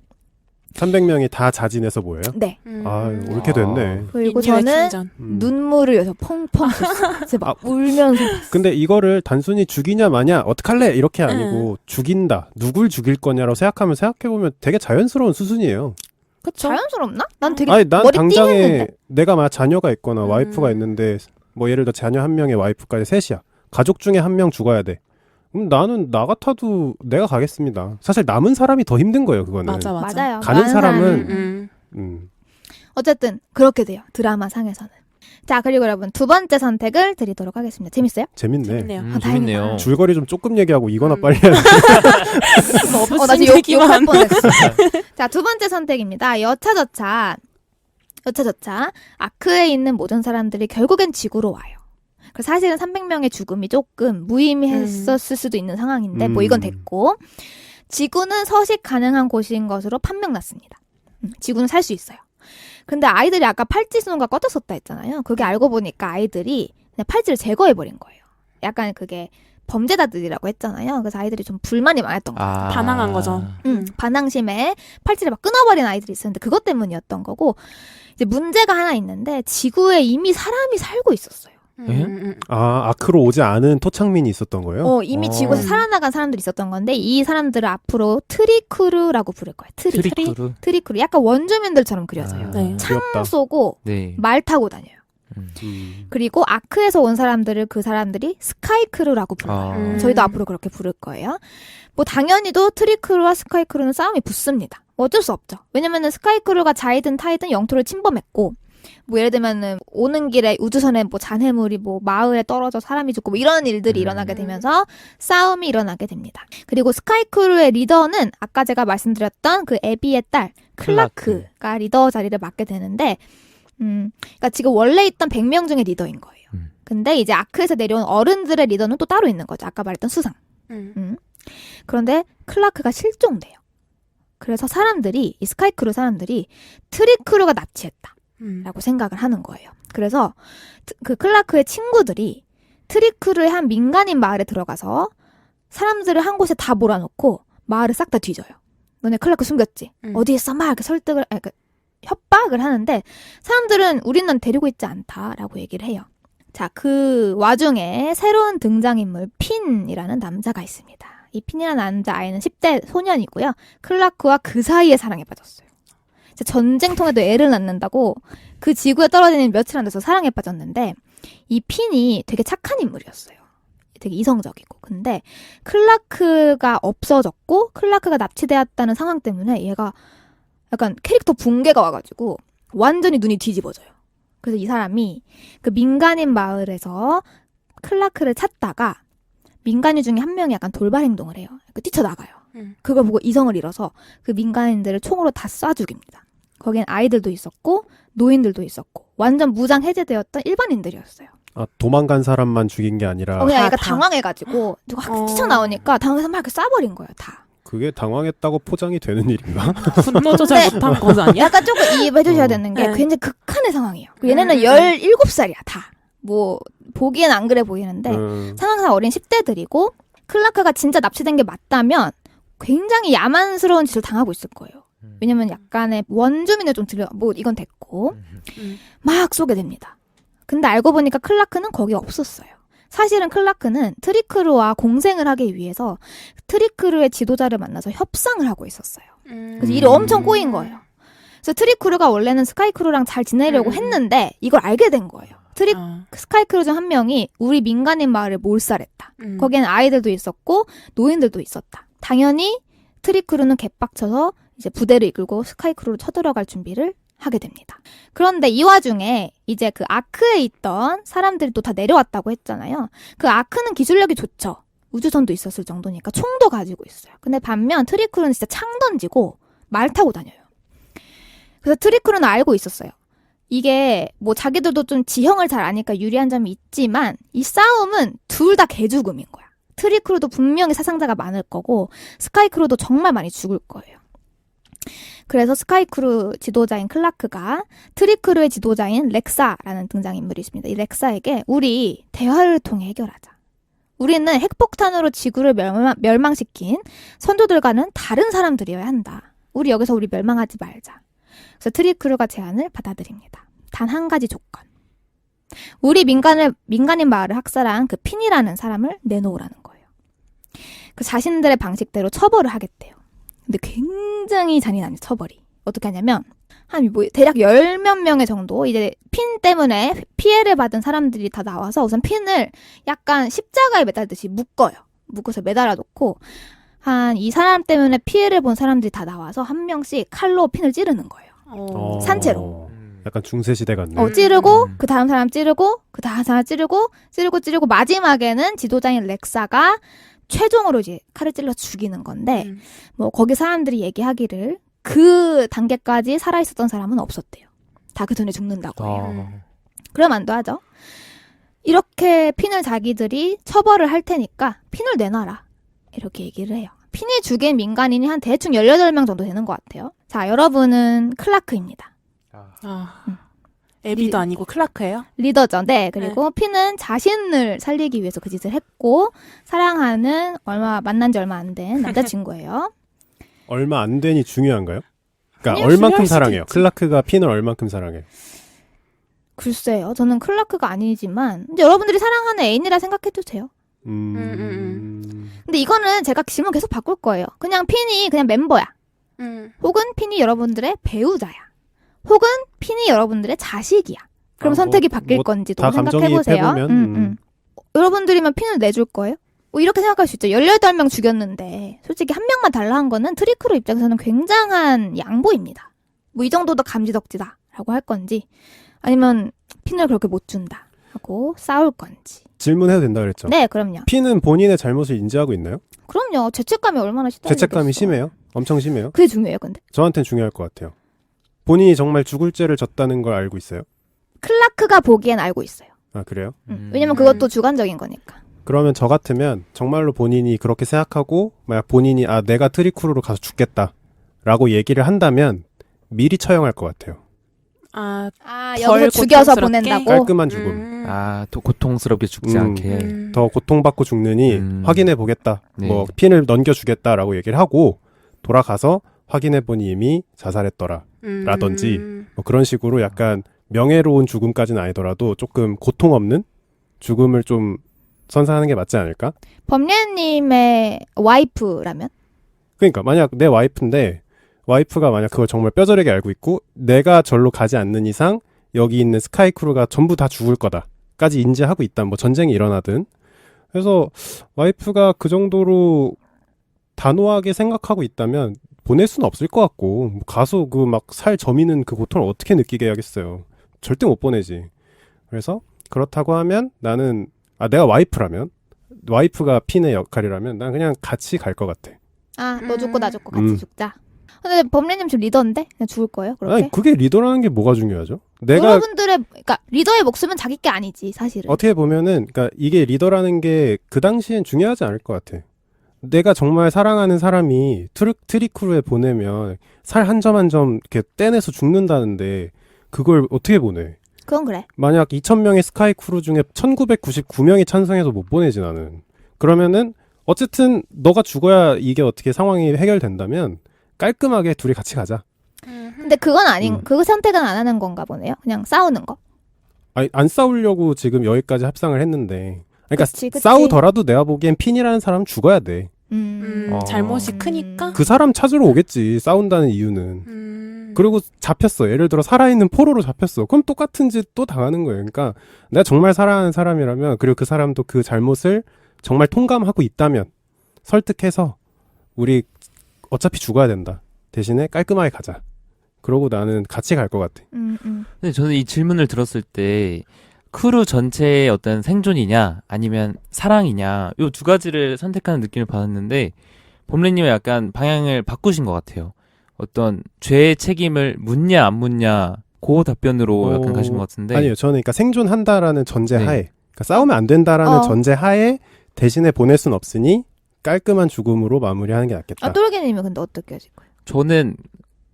C: 300명이 다 자진해서 모여요?
A: 네.
C: 아, 옳게 됐네.
A: 그리고
D: 인류의
A: 저는
D: 충전.
A: 눈물을 여기서 펑펑 쏟았어요. 그래서 막 울면서
C: 근데 이거를 단순히 죽이냐 마냐 어떡할래 이렇게 아니고 죽인다 누굴 죽일 거냐라고 생각해보면 되게 자연스러운 수순이에요.
D: 그쵸.
A: 자연스럽나? 난 되게
C: 아니 난
A: 머리
C: 당장에
A: 띵했는데.
C: 내가 막 자녀가 있거나 와이프가 있는데 뭐 예를 들어 자녀 한 명에 와이프까지 셋이야. 가족 중에 한 명 죽어야 돼. 나는 나 같아도 내가 가겠습니다. 사실 남은 사람이 더 힘든 거예요 그거는.
D: 맞아.
A: 맞아요.
C: 가는
A: 많은
C: 사람은
D: 음.
A: 어쨌든 그렇게 돼요. 드라마 상에서는. 자, 그리고 여러분 두 번째 선택을 드리도록 하겠습니다. 재밌어요?
C: 재밌네.
D: 재밌네요.
A: 다행이다.
B: 재밌네요.
C: 줄거리 좀 조금 얘기하고 이거나 빨리 해야 돼.
D: 너무
A: 나 지금
D: 심기만
A: 욕할 뻔했어. 자, 두 번째 선택입니다. 여차저차 아크에 있는 모든 사람들이 결국엔 지구로 와요. 그 사실은 300명의 죽음이 조금 무의미했었을 수도 있는 상황인데 뭐 이건 됐고 지구는 서식 가능한 곳인 것으로 판명났습니다. 지구는 살 수 있어요. 근데 아이들이 아까 팔찌순가 꺼졌었다 했잖아요. 그게 알고 보니까 아이들이 그냥 팔찌를 제거해버린 거예요. 약간 그게 범죄자들이라고 했잖아요. 그래서 아이들이 좀 불만이 많았던 거예요.
D: 반항한 거죠.
A: 반항심에 팔찌를 막 끊어버린 아이들이 있었는데 그것 때문이었던 거고 이제 문제가 하나 있는데 지구에 이미 사람이 살고 있었어요.
C: 아 아크로 오지 않은 토착민이 있었던 거예요?
A: 이미 지구에서 살아나간 사람들이 있었던 건데 이 사람들을 앞으로 트리크루라고 부를 거예요. 트리크루. 약간 원주민들처럼 그려져요.
D: 네.
A: 창
C: 귀엽다.
A: 쏘고
B: 네.
A: 말 타고 다녀요.
C: 음.
A: 그리고 아크에서 온 사람들을 그 사람들이 스카이크루라고 불러요. 저희도 앞으로 그렇게 부를 거예요. 뭐 당연히도 트리크루와 스카이크루는 싸움이 붙습니다. 어쩔 수 없죠. 왜냐면은 스카이크루가 자이든 타이든 영토를 침범했고 뭐 예를 들면은 오는 길에 우주선에 뭐 잔해물이 뭐 마을에 떨어져 사람이 죽고 뭐 이런 일들이 일어나게 되면서 싸움이 일어나게 됩니다. 그리고 스카이크루의 리더는 아까 제가 말씀드렸던 그 애비의 딸 클라크가 리더 자리를 맡게 되는데 그러니까 지금 원래 있던 100명 중에 리더인 거예요. 근데 이제 아크에서 내려온 어른들의 리더는 또 따로 있는 거죠. 아까 말했던 수상. 그런데 클라크가 실종돼요. 그래서 사람들이 이 스카이크루 사람들이 트리크루가 납치했다. 라고 생각을 하는 거예요. 그래서 그 클라크의 친구들이 트리크루의 한 민간인 마을에 들어가서 사람들을 한 곳에 다 몰아놓고 마을을 싹 다 뒤져요. 너네 클라크 숨겼지? 어디에 있어? 막 이렇게 설득을, 협박을 하는데 사람들은 우리는 넌 데리고 있지 않다라고 얘기를 해요. 자, 그 와중에 새로운 등장인물 핀이라는 남자가 있습니다. 이 핀이라는 남자 아이는 10대 소년이고요. 클라크와 그 사이에 사랑에 빠졌어요. 전쟁통에도 애를 낳는다고 그 지구에 떨어지는 며칠 안 돼서 사랑에 빠졌는데 이 핀이 되게 착한 인물이었어요. 되게 이성적이고. 근데 클라크가 없어졌고 클라크가 납치되었다는 상황 때문에 얘가 약간 캐릭터 붕괴가 와가지고 완전히 눈이 뒤집어져요. 그래서 이 사람이 그 민간인 마을에서 클라크를 찾다가 민간인 중에 한 명이 약간 돌발 행동을 해요. 뛰쳐나가요. 그걸 보고 이성을 잃어서 그 민간인들을 총으로 다 쏴 죽입니다. 거기엔 아이들도 있었고 노인들도 있었고 완전 무장 해제되었던 일반인들이었어요.
C: 아, 도망간 사람만 죽인 게 아니라
A: 그냥 얘가
D: 다.
A: 당황해가지고 누가 뛰쳐나오니까 당황해서 막 이렇게 쏴버린 거예요. 다.
C: 그게 당황했다고 포장이 되는 일인가?
D: 분노 조절
A: 네.
D: 못한 거 아니야?
A: 약간 조금 이해해 주셔야 되는 게
D: 네.
A: 굉장히 극한의 상황이에요. 얘네는 17살이야 다. 뭐 보기엔 안 그래 보이는데 상황상 어린 10대들이고 클라크가 진짜 납치된 게 맞다면 굉장히 야만스러운 짓을 당하고 있을 거예요. 왜냐면 약간의 원주민을 좀 뭐 이건 됐고 막 쏘게 됩니다. 근데 알고 보니까 클라크는 거기 없었어요. 사실은 클라크는 트리크루와 공생을 하기 위해서 트리크루의 지도자를 만나서 협상을 하고 있었어요. 그래서 일이 엄청 꼬인 거예요. 그래서 트리크루가 원래는 스카이크루랑 잘 지내려고 했는데 이걸 알게 된 거예요. 스카이크루 중 한 명이 우리 민간인 마을을 몰살했다. 거기에는 아이들도 있었고 노인들도 있었다. 당연히 트리크루는 개빡쳐서 이제 부대를 이끌고 스카이크루로 쳐들어갈 준비를 하게 됩니다. 그런데 이 와중에 이제 그 아크에 있던 사람들이 또 다 내려왔다고 했잖아요. 그 아크는 기술력이 좋죠. 우주선도 있었을 정도니까 총도 가지고 있어요. 근데 반면 트리크루는 진짜 창 던지고 말 타고 다녀요. 그래서 트리크루는 알고 있었어요. 이게 뭐 자기들도 좀 지형을 잘 아니까 유리한 점이 있지만 이 싸움은 둘 다 개죽음인 거야. 트리크루도 분명히 사상자가 많을 거고 스카이크루도 정말 많이 죽을 거예요. 그래서 스카이크루 지도자인 클라크가 트리크루의 지도자인 렉사라는 등장인물이 있습니다. 이 렉사에게 우리 대화를 통해 해결하자. 우리는 핵폭탄으로 지구를 멸망시킨 선조들과는 다른 사람들이어야 한다. 우리 멸망하지 말자. 그래서 트리크루가 제안을 받아들입니다. 단 한 가지 조건. 우리 민간인 마을을 학살한 그 핀이라는 사람을 내놓으라는 거예요. 그 자신들의 방식대로 처벌을 하겠대요. 근데 굉장히 잔인한 처벌이. 어떻게 하냐면 대략 10몇 명의 정도 이제 핀 때문에 피해를 받은 사람들이 다 나와서 우선 핀을 약간 십자가에 매달듯이 묶어요. 묶어서 매달아 놓고 이 사람 때문에 피해를 본 사람들이 다 나와서 한 명씩 칼로 핀을 찌르는 거예요. 산채로.
C: 약간 중세시대 같네.
A: 찌르고 그 다음 사람 찌르고 그 다음 사람 찌르고 마지막에는 지도자인 렉사가 최종으로 이제 칼을 찔러 죽이는 건데 뭐 거기 사람들이 얘기하기를 그 단계까지 살아있었던 사람은 없었대요. 다 그 전에 죽는다고 해요. 그럼 안 도하죠. 이렇게 핀을 자기들이 처벌을 할 테니까 핀을 내놔라. 이렇게 얘기를 해요. 핀이 죽인 민간인이 한 대충 18명 정도 되는 것 같아요. 자, 여러분은 클라크입니다.
D: 에비도 아니고 클라크예요?
A: 리더죠. 네. 그리고 핀은 자신을 살리기 위해서 그 짓을 했고 사랑하는 만난 지 얼마 안 된 남자친구예요.
C: 얼마 안 되니 중요한가요? 그러니까
D: 아니요,
C: 얼만큼
D: 중요할 수도
C: 사랑해요?
D: 있지.
C: 클라크가 핀을 얼만큼 사랑해요?
A: 글쎄요. 저는 클라크가 아니지만 이제 여러분들이 사랑하는 애인이라 생각해도 돼요. 근데 이거는 제가 질문 계속 바꿀 거예요. 그냥 핀이 그냥 멤버야. 혹은 핀이 여러분들의 배우자야. 혹은 핀이 여러분들의 자식이야. 그럼 선택이 바뀔 건지도
C: 다 감정이입
A: 생각해보세요.
C: 해보면,
A: 여러분들이면 핀을 내줄 거예요? 뭐 이렇게 생각할 수 있죠. 18명 죽였는데 솔직히 한 명만 달라 한 거는 트리크루 입장에서는 굉장한 양보입니다. 뭐 이 정도도 감지덕지다라고 할 건지 아니면 핀을 그렇게 못 준다 하고 싸울 건지.
C: 질문해도 된다 그랬죠?
A: 네, 그럼요.
C: 핀은 본인의 잘못을 인지하고 있나요?
A: 그럼요. 죄책감이 얼마나 시달리겠어.
C: 죄책감이 심해요? 엄청 심해요?
A: 그게 중요해요, 근데.
C: 저한테는 중요할 것 같아요. 본인이 정말 죽을 죄를 졌다는 걸 알고 있어요?
A: 클라크가 보기엔 알고 있어요.
C: 아, 그래요?
A: 왜냐면 그것도 주관적인 거니까.
C: 그러면 저 같으면 정말로 본인이 그렇게 생각하고 만약 본인이 내가 트리크루로 가서 죽겠다라고 얘기를 한다면 미리 처형할 것 같아요.
A: 여기서 죽여서
D: 고통스럽게?
A: 보낸다고?
C: 깔끔한 죽음.
B: 고통스럽게 죽지 않게.
C: 더 고통받고 죽느니 확인해 보겠다.
B: 네.
C: 뭐 핀을 넘겨주겠다라고 얘기를 하고 돌아가서 확인해보니 이미 자살했더라. 라든지 뭐 그런 식으로 약간 명예로운 죽음까지는 아니더라도 조금 고통 없는 죽음을 좀 선사하는 게 맞지 않을까?
A: 범례님의 와이프라면?
C: 그러니까 만약 내 와이프인데 와이프가 만약 그걸 정말 뼈저리게 알고 있고 내가 절로 가지 않는 이상 여기 있는 스카이크루가 전부 다 죽을 거다까지 인지하고 있다. 뭐 전쟁이 일어나든. 그래서 와이프가 그 정도로 단호하게 생각하고 있다면 보낼 수는 없을 것 같고 뭐 가서 그 막 살 저미는 그 고통을 어떻게 느끼게 해야겠어요. 절대 못 보내지. 그래서 그렇다고 하면 나는 내가 와이프라면 와이프가 핀의 역할이라면 난 그냥 같이 갈 것 같아.
A: 너 죽고 나 죽고 같이 죽자. 근데 범례님 지금 리더인데 그냥 죽을 거예요? 그렇게?
C: 아니 그게 리더라는 게 뭐가 중요하죠? 내가
A: 여러분들의 그러니까 리더의 목숨은 자기 게 아니지 사실은.
C: 어떻게 보면은 그러니까 이게 리더라는 게 그 당시엔 중요하지 않을 것 같아. 내가 정말 사랑하는 사람이 트리크루에 보내면 살 한 점 한 점 이렇게 떼내서 죽는다는데 그걸 어떻게 보내?
A: 그건 그래.
C: 만약 2,000명의 스카이크루 중에 1,999명이 찬성해서 못 보내지 나는. 그러면은 어쨌든 너가 죽어야 이게 어떻게 상황이 해결된다면 깔끔하게 둘이 같이 가자.
A: 근데 그건 아닌, 그 선택은 안 하는 건가 보네요. 그냥 싸우는 거.
C: 아니, 안 싸우려고 지금 여기까지 합상을 했는데. 그러니까
A: 그치.
C: 싸우더라도 내가 보기엔 핀이라는 사람은 죽어야 돼.
D: 잘못이 크니까.
C: 그 사람 찾으러 오겠지. 싸운다는 이유는. 그리고 잡혔어. 예를 들어 살아있는 포로로 잡혔어. 그럼 똑같은 짓 또 당하는 거예요. 그러니까 내가 정말 사랑하는 사람이라면, 그리고 그 사람도 그 잘못을 정말 통감하고 있다면 설득해서 우리 어차피 죽어야 된다. 대신에 깔끔하게 가자. 그러고 나는 같이 갈 것 같아.
B: 근데 저는 이 질문을 들었을 때 크루 전체의 어떤 생존이냐 아니면 사랑이냐 요 두 가지를 선택하는 느낌을 받았는데 봄래님은 약간 방향을 바꾸신 것 같아요. 어떤 죄의 책임을 묻냐 안 묻냐 그 답변으로 약간 가신 것 같은데.
C: 아니요. 저는 그러니까 생존한다라는 전제하에,
B: 네.
C: 그러니까 싸우면 안 된다라는
A: 어.
C: 전제하에 대신에 보낼 순 없으니 깔끔한 죽음으로 마무리하는 게 낫겠다.
A: 똘개님은 근데 어떻게 하실 거예요?
B: 저는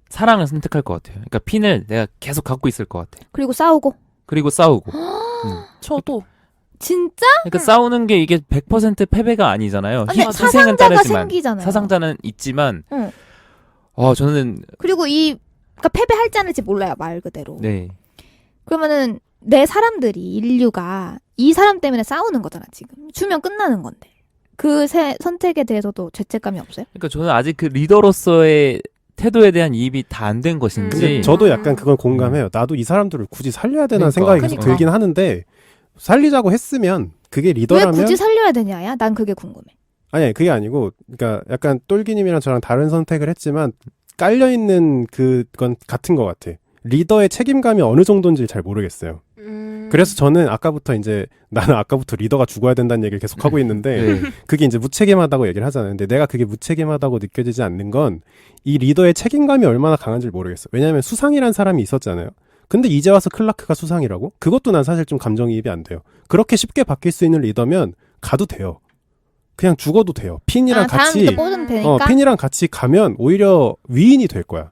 B: 사랑을 선택할 것 같아요. 그러니까 핀을 내가 계속 갖고 있을 것 같아.
A: 그리고 싸우고.
B: 그리고 싸우고.
D: 저도.
A: 진짜?
B: 그러니까 싸우는 게 이게 100% 패배가 아니잖아요.
A: 근데
B: 희생은
A: 사상자가
B: 따르지만
A: 생기잖아요.
B: 사상자는 있지만
A: 응.
B: 저는
A: 그리고 그러니까 패배할지 않을지 몰라요, 말 그대로.
B: 네.
A: 그러면은 내 사람들이, 인류가 이 사람 때문에 싸우는 거잖아, 지금. 주면 끝나는 건데. 그 선택에 대해서도 죄책감이 없어요?
B: 그러니까 저는 아직 그 리더로서의 태도에 대한 이입이 다 안 된 것인지.
C: 근데 저도 약간 그건 공감해요. 나도 이 사람들을 굳이 살려야 되나
B: 그러니까.
C: 생각이 계속
A: 그러니까.
C: 들긴 하는데, 살리자고 했으면 그게
A: 왜
C: 리더라면,
A: 굳이 살려야 되냐야? 난 그게 궁금해.
C: 아니 그게 아니고, 그러니까 약간 똘기님이랑 저랑 다른 선택을 했지만 깔려 있는 그건 같은 것 같아. 리더의 책임감이 어느 정도인지 잘 모르겠어요. 그래서 저는 나는 아까부터 리더가 죽어야 된다는 얘기를 계속 하고 있는데,
B: 네.
C: 그게 이제 무책임하다고 얘기를 하잖아요. 근데 내가 그게 무책임하다고 느껴지지 않는 건 이 리더의 책임감이 얼마나 강한지 모르겠어. 왜냐하면 수상이란 사람이 있었잖아요. 근데 이제 와서 클라크가 수상이라고? 그것도 난 사실 좀 감정이입이 안 돼요. 그렇게 쉽게 바뀔 수 있는 리더면 가도 돼요. 그냥 죽어도 돼요. 핀이랑 같이,
A: 다음부터 뻗으면 되니까.
C: 핀이랑 같이 가면 오히려 위인이 될 거야.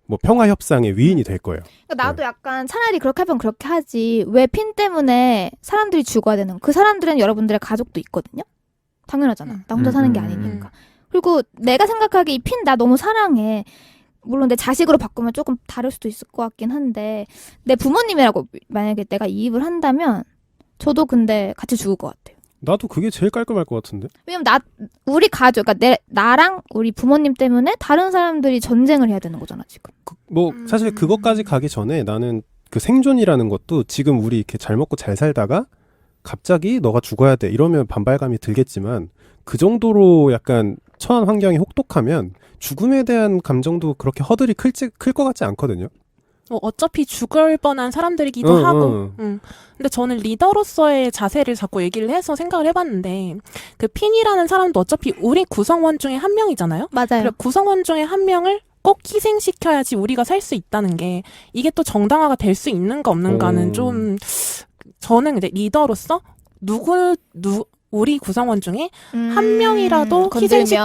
C: 뭐 평화협상의 위인이 될 거예요.
A: 그러니까 나도 약간 차라리 그렇게 하면 그렇게 하지. 왜 핀 때문에 사람들이 죽어야 되는? 그 사람들은 여러분들의 가족도 있거든요. 당연하잖아. 나 혼자 사는 게 아니니까. 그리고 내가 생각하기에 이 핀 나 너무 사랑해. 물론 내 자식으로 바꾸면 조금 다를 수도 있을 것 같긴 한데, 내 부모님이라고 만약에 내가 이입을 한다면 저도 근데 같이 죽을 것 같아요.
C: 나도 그게 제일 깔끔할 것 같은데.
A: 왜냐면 우리 가족, 그러니까 나랑 우리 부모님 때문에 다른 사람들이 전쟁을 해야 되는 거잖아 지금.
C: 사실 그것까지 가기 전에 나는 그 생존이라는 것도 지금 우리 이렇게 잘 먹고 잘 살다가 갑자기 너가 죽어야 돼 이러면 반발감이 들겠지만, 그 정도로 약간 처한 환경이 혹독하면 죽음에 대한 감정도 그렇게 허들이 클 것 같지 않거든요.
D: 어차피 죽을 뻔한 사람들이기도 하고. 근데 저는 리더로서의 자세를 자꾸 얘기를 해서 생각을 해봤는데, 그 핀이라는 사람도 어차피 우리 구성원 중에 한 명이잖아요.
A: 맞아요.
D: 그래, 구성원 중에 한 명을 꼭 희생시켜야지 우리가 살 수 있다는 게, 이게 또 정당화가 될 수 있는가 없는가는 좀, 저는 이제 리더로서 우리 구성원 중에 한 명이라도 희생시킬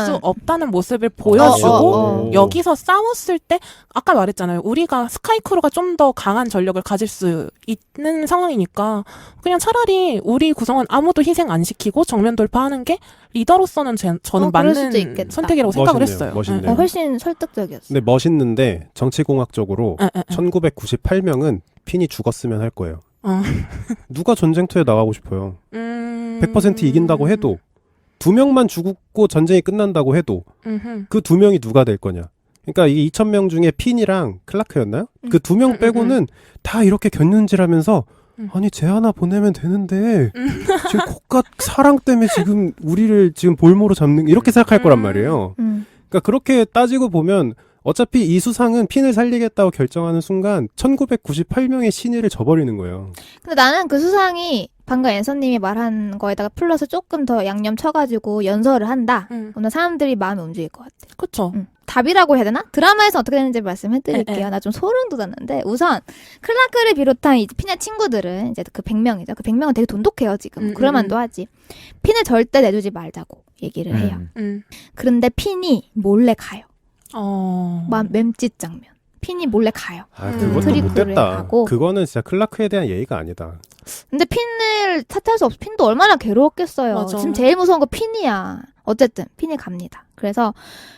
D: 수 없다는 모습을 보여주고, 여기서 싸웠을 때 아까 말했잖아요. 우리가 스카이크루가 좀 더 강한 전력을 가질 수 있는 상황이니까 그냥 차라리 우리 구성원 아무도 희생 안 시키고 정면 돌파하는 게 리더로서는 저는
A: 그럴 수도
D: 맞는
A: 있겠다.
D: 선택이라고 생각을
C: 멋있네요.
D: 했어요.
C: 멋있네요.
A: 훨씬 설득적이었어.
C: 근데 멋있는데 정치공학적으로 1998명은 핀이 죽었으면 할 거예요. 누가 전쟁터에 나가고 싶어요. 100% 이긴다고 해도 2명만 죽고 전쟁이 끝난다고 해도 그 2명이 누가 될 거냐. 그러니까 이게 2,000명 중에 핀이랑 클라크였나요? 그 2명 빼고는 다 이렇게 견눈질하면서 아니 쟤 하나 보내면 되는데 지금 국가 사랑 때문에 지금 우리를 지금 볼모로 잡는 이렇게 생각할 거란 말이에요. 그러니까 그렇게 따지고 보면 어차피 이 수상은 핀을 살리겠다고 결정하는 순간 1998명의 신의를 저버리는 거예요.
A: 근데 나는 그 수상이 방금 앤서님이 말한 거에다가 플러스 조금 더 양념 쳐가지고 연설을 한다. 그러면 사람들이 마음이 움직일 것 같아.
D: 그쵸.
A: 답이라고 해야 되나? 드라마에서 어떻게 되는지 말씀해드릴게요. 나 좀 소름 돋았는데, 우선 클라크를 비롯한 이제 핀의 친구들은 이제 그 100명이죠. 그 100명은 되게 돈독해요 지금. 그럴만도 하지. 핀을 절대 내주지 말자고 얘기를 해요. 그런데 핀이 몰래 가요. 맴짓 장면. 핀이 몰래 가요.
C: 그것도
A: 트리플을
C: 못됐다.
A: 하고.
C: 그거는 진짜 클라크에 대한 예의가 아니다.
A: 근데 핀을 탓할 수 없어. 핀도 얼마나 괴로웠겠어요.
D: 맞아.
A: 지금 제일 무서운 거 핀이야. 어쨌든 핀이 갑니다. 그래서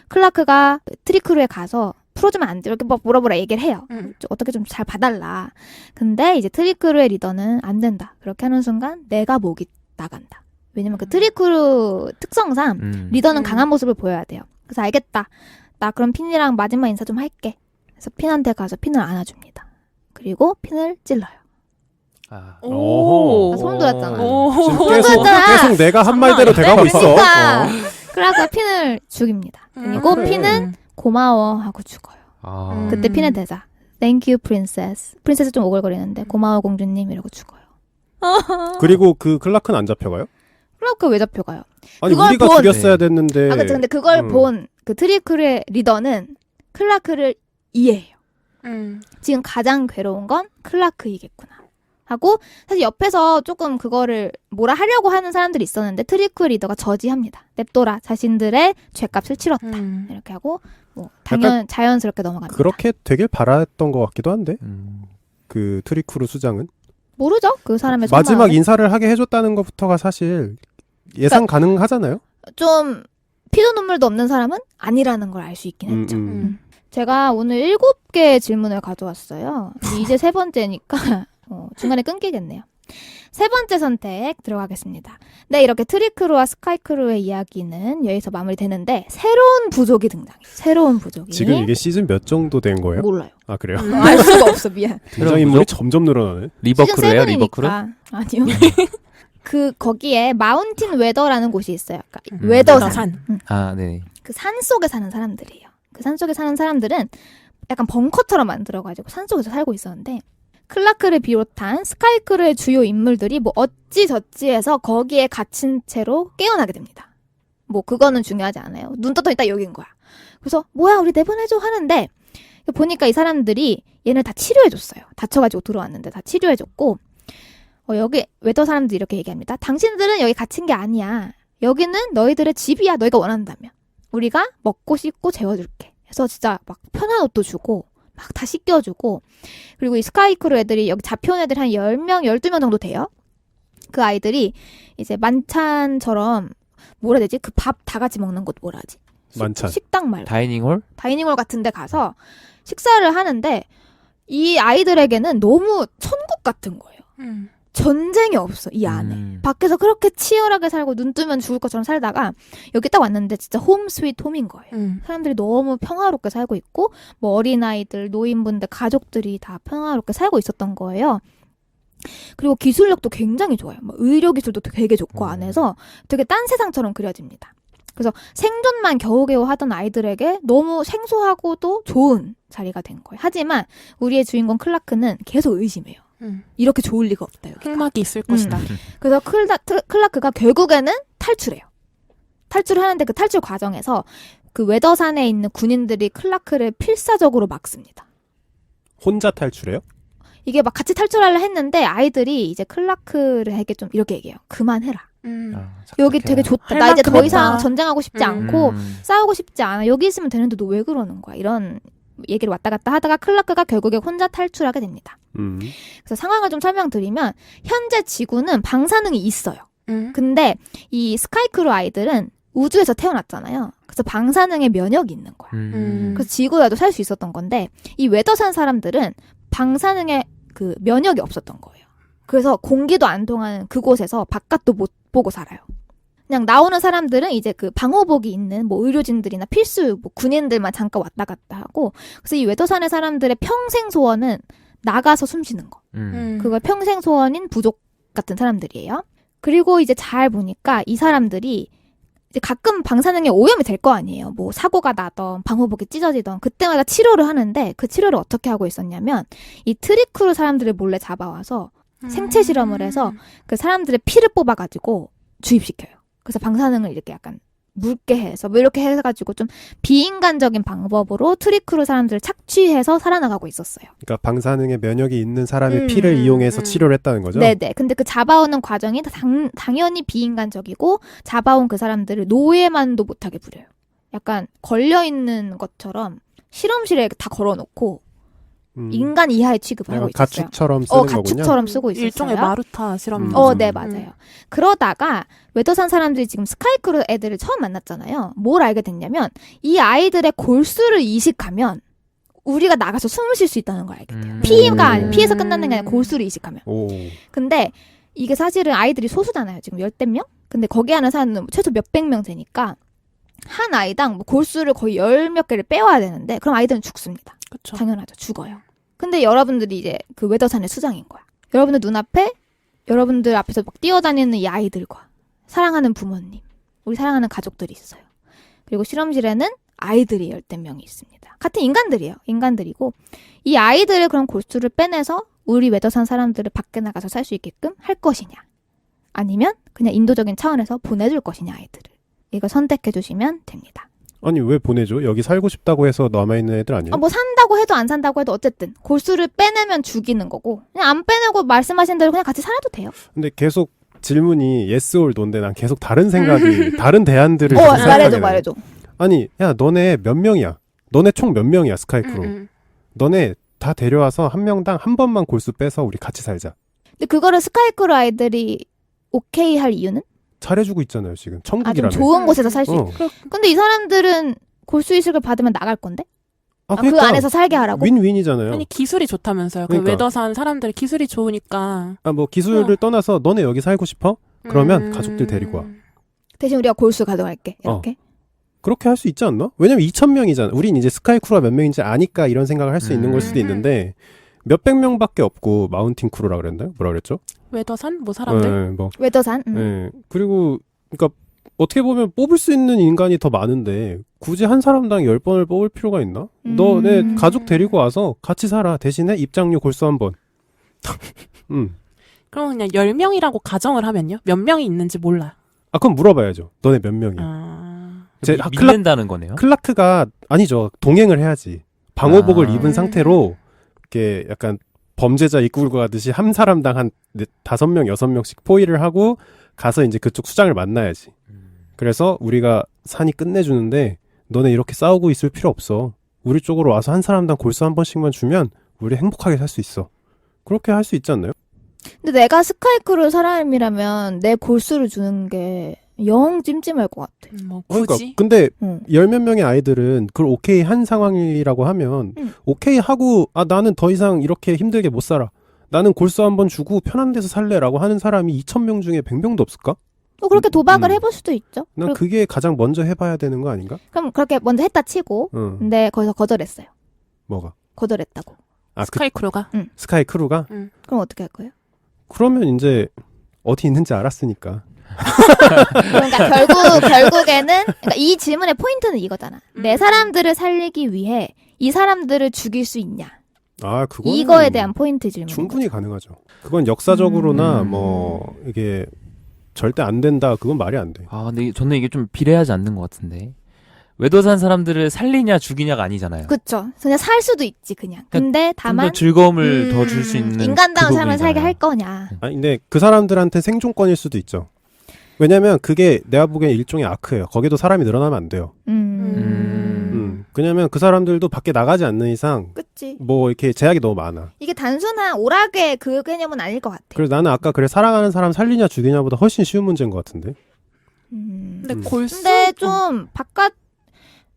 A: 클라크가 트리크루에 가서 풀어주면 안 돼. 이렇게 막 뭐라 얘기를 해요. 어떻게 좀 잘 봐달라. 근데 이제 트리크루의 리더는 안 된다. 그렇게 하는 순간 내가 목이 나간다. 왜냐면 그 트리크루 특성상 리더는 강한 모습을 보여야 돼요. 그래서 알겠다. 나 그럼 핀이랑 마지막 인사 좀 할게. 그래서 핀한테 가서 핀을 안아줍니다. 그리고 핀을 찔러요.
B: 아.
D: 오.
A: 소름 돋았잖아.
C: 지금
A: 그러니까.
C: 계속 내가 한 말대로 돼가고 있어.
A: 그러니까 그래서 핀을 죽입니다. 그리고 핀은 고마워하고 죽어요.
B: 아.
A: 그때 핀의 대사 Thank you, princess. 프린세스 좀 오글거리는데 고마워 공주님 이러고 죽어요.
C: 그리고 그 클라크는 안 잡혀가요?
A: 클라크 왜 잡혀가요?
C: 아니
A: 그걸
C: 우리가
A: 본-
C: 죽였어야 됐는데.
A: 아, 근데 그걸
C: 음.
A: 본 그 트리크의 리더는 클라크를 이해해요. 지금 가장 괴로운 건 클라크이겠구나 하고 사실 옆에서 조금 그거를 뭐라 하려고 하는 사람들이 있었는데 트리크 리더가 저지합니다. 냅둬라. 자신들의 죄값을 치렀다. 이렇게 하고 뭐 자연스럽게 넘어갑니다.
C: 그렇게 되길 바랐던 것 같기도 한데
B: 음.
C: 그 트리크루 수장은
A: 모르죠? 그 사람의
C: 마지막
A: 속마음을.
C: 인사를 하게 해줬다는 것부터가 사실 예상 가능하잖아요.
A: 좀 피도 눈물도 없는 사람은 아니라는 걸 알 수 있긴 했죠. 제가 오늘 7개의 질문을 가져왔어요. 이제 세 번째니까 중간에 끊기겠네요. 세 번째 선택 들어가겠습니다. 네, 이렇게 트리크루와 스카이크루의 이야기는 여기서 마무리되는데 새로운 부족이 등장해요. 새로운 부족이.
C: 지금 이게 시즌 몇 정도 된 거예요?
A: 몰라요.
C: 아 그래요?
A: 알 수가 없어. 미안.
C: 등장인물이 점점 늘어나네.
B: 리버크루예요, 리버크루?
A: 아니요. 거기에 마운틴 웨더라는 곳이 있어요. 그러니까
D: 웨더산.
B: 아, 네.
A: 그 산 속에 사는 사람들이에요. 그 산 속에 사는 사람들은 약간 벙커처럼 만들어가지고 산 속에서 살고 있었는데 클라크를 비롯한 스카이크루의 주요 인물들이 뭐 어찌저찌 해서 거기에 갇힌 채로 깨어나게 됩니다. 뭐 그거는 중요하지 않아요. 눈 떴더니 딱 여긴 거야. 그래서 뭐야 우리 내보내줘 하는데 보니까 이 사람들이 얘를 다 치료해줬어요. 다쳐가지고 들어왔는데 다 치료해줬고 여기 웨더 사람들이 이렇게 얘기합니다. 당신들은 여기 갇힌 게 아니야. 여기는 너희들의 집이야. 너희가 원한다면. 우리가 먹고 씻고 재워줄게. 그래서 진짜 막 편한 옷도 주고 막 다 씻겨주고 그리고 이 스카이크루 애들이 여기 잡혀온 애들이 한 10명, 12명 정도 돼요. 그 아이들이 이제 만찬처럼 뭐라 해야 되지? 그 밥 다 같이 먹는 곳 뭐라 하지?
C: 만찬.
A: 식당 말고
B: 다이닝홀?
A: 다이닝홀 같은 데 가서 식사를 하는데 이 아이들에게는 너무 천국 같은 거예요. 전쟁이 없어 이 안에. 밖에서 그렇게 치열하게 살고 눈 뜨면 죽을 것처럼 살다가 여기 딱 왔는데 진짜 홈 스윗 홈인 거예요. 사람들이 너무 평화롭게 살고 있고 뭐 어린아이들, 노인분들, 가족들이 다 평화롭게 살고 있었던 거예요. 그리고 기술력도 굉장히 좋아요. 뭐 의료 기술도 되게 좋고 안에서 되게 딴 세상처럼 그려집니다. 그래서 생존만 겨우겨우 하던 아이들에게 너무 생소하고도 좋은 자리가 된 거예요. 하지만 우리의 주인공 클라크는 계속 의심해요. 이렇게 좋을 리가 없다. 여기가.
D: 흑막이 있을 것이다.
A: 그래서 클라크가 결국에는 탈출해요. 탈출을 하는데 그 탈출 과정에서 그 웨더산에 있는 군인들이 클라크를 필사적으로 막습니다.
C: 혼자 탈출해요?
A: 이게 막 같이 탈출하려 했는데 아이들이 이제 클라크에게 좀 이렇게 얘기해요. 그만해라. 여기 되게 좋다. 나 이제 더 이상 전쟁하고 싶지 않고 싸우고 싶지 않아. 여기 있으면 되는데 너 왜 그러는 거야. 이런 얘기를 왔다 갔다 하다가 클라크가 결국에 혼자 탈출하게 됩니다. 그래서 상황을 좀 설명드리면 현재 지구는 방사능이 있어요. 근데 이 스카이크루 아이들은 우주에서 태어났잖아요. 그래서 방사능에 면역이 있는 거야. 그래서 지구에도 살 수 있었던 건데 이 웨더산 사람들은 방사능에 그 면역이 없었던 거예요. 그래서 공기도 안 통하는 그곳에서 바깥도 못 보고 살아요. 그냥 나오는 사람들은 이제 그 방호복이 있는 뭐 의료진들이나 필수 뭐 군인들만 잠깐 왔다 갔다 하고 그래서 이 웨더산의 사람들의 평생 소원은 나가서 숨 쉬는 거. 그걸 평생 소원인 부족 같은 사람들이에요. 그리고 이제 잘 보니까 이 사람들이 이제 가끔 방사능에 오염이 될 거 아니에요. 뭐 사고가 나던 방호복이 찢어지던 그때마다 치료를 하는데 그 치료를 어떻게 하고 있었냐면 이 트리크루 사람들을 몰래 잡아와서 생체 실험을 해서 그 사람들의 피를 뽑아가지고 주입시켜요. 그래서 방사능을 이렇게 약간 묽게 해서 뭐 이렇게 해가지고 좀 비인간적인 방법으로 트리크루 사람들을 착취해서 살아나가고 있었어요.
C: 그러니까 방사능에 면역이 있는 사람의 피를 이용해서 치료를 했다는 거죠?
A: 네네. 근데 그 잡아오는 과정이 당연히 비인간적이고 잡아온 그 사람들을 노예만도 못하게 부려요. 약간 걸려있는 것처럼 실험실에 다 걸어놓고 인간 이하의 취급을 하고
C: 약간
A: 있었어요.
C: 가축처럼 쓰는 거군요.
A: 가축처럼 쓰고 있었어요.
D: 일종의 마루타 실험.
A: 네, 맞아요. 그러다가 웨더산 사람들이 지금 스카이크루 애들을 처음 만났잖아요. 뭘 알게 됐냐면 이 아이들의 골수를 이식하면 우리가 나가서 숨을 쉴 수 있다는 걸 알게 돼요. 피해서 끝나는 게 아니라 골수를 이식하면.
C: 오.
A: 근데 이게 사실은 아이들이 소수잖아요. 지금 10명? 근데 거기 하는 사람은 최소 몇백 명 되니까 한 아이당 뭐 골수를 거의 10몇 개를 빼와야 되는데 그럼 아이들은 죽습니다.
D: 그렇죠.
A: 당연하죠. 죽어요. 근데 여러분들이 이제 그 웨더산의 수장인 거야. 여러분들 눈앞에 여러분들 앞에서 막 뛰어다니는 이 아이들과 사랑하는 부모님, 우리 사랑하는 가족들이 있어요. 그리고 실험실에는 아이들이 10명이 있습니다. 같은 인간들이에요. 인간들이고 이 아이들을 그럼 골수를 빼내서 우리 웨더산 사람들을 밖에 나가서 살 수 있게끔 할 것이냐 아니면 그냥 인도적인 차원에서 보내줄 것이냐 아이들을. 이거 선택해 주시면 됩니다.
C: 아니 왜 보내줘? 여기 살고 싶다고 해서 남아있는 애들 아니에요?
A: 뭐 산다고 해도 안 산다고 해도 어쨌든 골수를 빼내면 죽이는 거고 그냥 안 빼내고 말씀하신 대로 그냥 같이 살아도 돼요.
C: 근데 계속 질문이 yes or no인데 난 계속 다른 생각이 다른 대안들을
A: 말해줘.
C: 아니 야 너네 몇 명이야? 너네 총 몇 명이야 스카이크루? 너네 다 데려와서 한 명당 한 번만 골수 빼서 우리 같이 살자.
A: 근데 그거를 스카이크루 아이들이 오케이 할 이유는?
C: 잘해주고 있잖아요 지금
A: 좀
C: 천국이라며.
A: 좋은 곳에서 살 수 있고.
C: 어.
A: 근데 이 사람들은 골수 이식을 받으면 나갈 건데? 그
C: 그러니까
A: 안에서 살게 하라고?
C: 윈윈이잖아요.
D: 아니 기술이 좋다면서요.
C: 그러니까.
D: 그 웨더산 사람들 기술이 좋으니까.
C: 뭐 기술을 떠나서 너네 여기 살고 싶어? 그러면 가족들 데리고 와.
A: 대신 우리가 골수 가져갈게. 이렇게.
C: 그렇게 할 수 있지 않나? 왜냐면 2,000명이잖아. 우린 이제 스카이크루가 몇 명인지 아니까 이런 생각을 할 수 있는 걸 수도 있는데 몇백 명밖에 없고 마운틴 크루라 그랬나요? 뭐라 그랬죠?
D: 웨더산 뭐 사람들?
C: 뭐.
A: 웨더산?
C: 그리고 그러니까 어떻게 보면 뽑을 수 있는 인간이 더 많은데 굳이 한 사람당 10번을 뽑을 필요가 있나? 너네 가족 데리고 와서 같이 살아. 대신에 입장료 골수 한 번.
D: 그럼 그냥 10명이라고 가정을 하면요? 몇 명이 있는지 몰라.
C: 그럼 물어봐야죠. 너네 몇 명이야?
B: 믿는다는 거네요.
C: 클라크가 아니죠. 동행을 해야지. 방호복을 입은 상태로 이렇게 약간 범죄자 입구를 가듯이 한 사람당 한 5명, 6명씩 포위를 하고 가서 이제 그쪽 수장을 만나야지. 그래서 우리가 산이 끝내주는데 너네 이렇게 싸우고 있을 필요 없어. 우리 쪽으로 와서 한 사람당 골수 한 번씩만 주면 우리 행복하게 살 수 있어. 그렇게 할 수 있지 않나요?
A: 근데 내가 스카이크루 사람이라면 내 골수를 주는 게 영 찜찜할 것 같아.
D: 뭐
C: 그러니까
D: 굳이?
C: 근데 열 몇 명의 아이들은 그걸 오케이 한 상황이라고 하면 오케이 하고 나는 더 이상 이렇게 힘들게 못 살아. 나는 골수 한 번 주고 편한 데서 살래라고 하는 사람이 2,000명 중에 100명도 없을까?
A: 그렇게 도박을 해볼 수도 있죠.
C: 난 그게 가장 먼저 해봐야 되는 거 아닌가?
A: 그럼 그렇게 먼저 했다 치고 근데 거기서 거절했어요.
C: 뭐가?
A: 거절했다고.
D: 스카이크루가?
C: 스카이크루가?
A: 그럼 어떻게 할 거예요?
C: 그러면 이제 어디 있는지 알았으니까.
A: 그러니까 결국에는 그러니까 이 질문의 포인트는 이거잖아. 내 사람들을 살리기 위해 이 사람들을 죽일 수 있냐?
C: 그거는
A: 이거에 대한 포인트 질문.
C: 충분히 가능하죠. 그건 역사적으로나 뭐 이게 절대 안 된다. 그건 말이 안 돼.
B: 근데 저는 이게 좀 비례하지 않는 것 같은데. 웨더산 사람들을 살리냐 죽이냐가 아니잖아요.
A: 그렇죠. 그냥 살 수도 있지 그냥. 근데 다만
B: 좀 더 즐거움을 더 줄 수 있는
A: 인간다운
B: 그
A: 삶을 살게
B: 부분이잖아요.
A: 할 거냐.
C: 근데 그 사람들한테 생존권일 수도 있죠. 왜냐면 그게 내가 보기엔 일종의 아크예요. 거기도 사람이 늘어나면 안 돼요. 왜냐면 그 사람들도 밖에 나가지 않는 이상
A: 그치.
C: 뭐 이렇게 제약이 너무 많아.
A: 이게 단순한 오락의 그 개념은 아닐 것 같아.
C: 그래서 나는 아까 사랑하는 사람 살리냐 죽이냐보다 훨씬 쉬운 문제인 것 같은데.
D: 근데 골수?
A: 근데 좀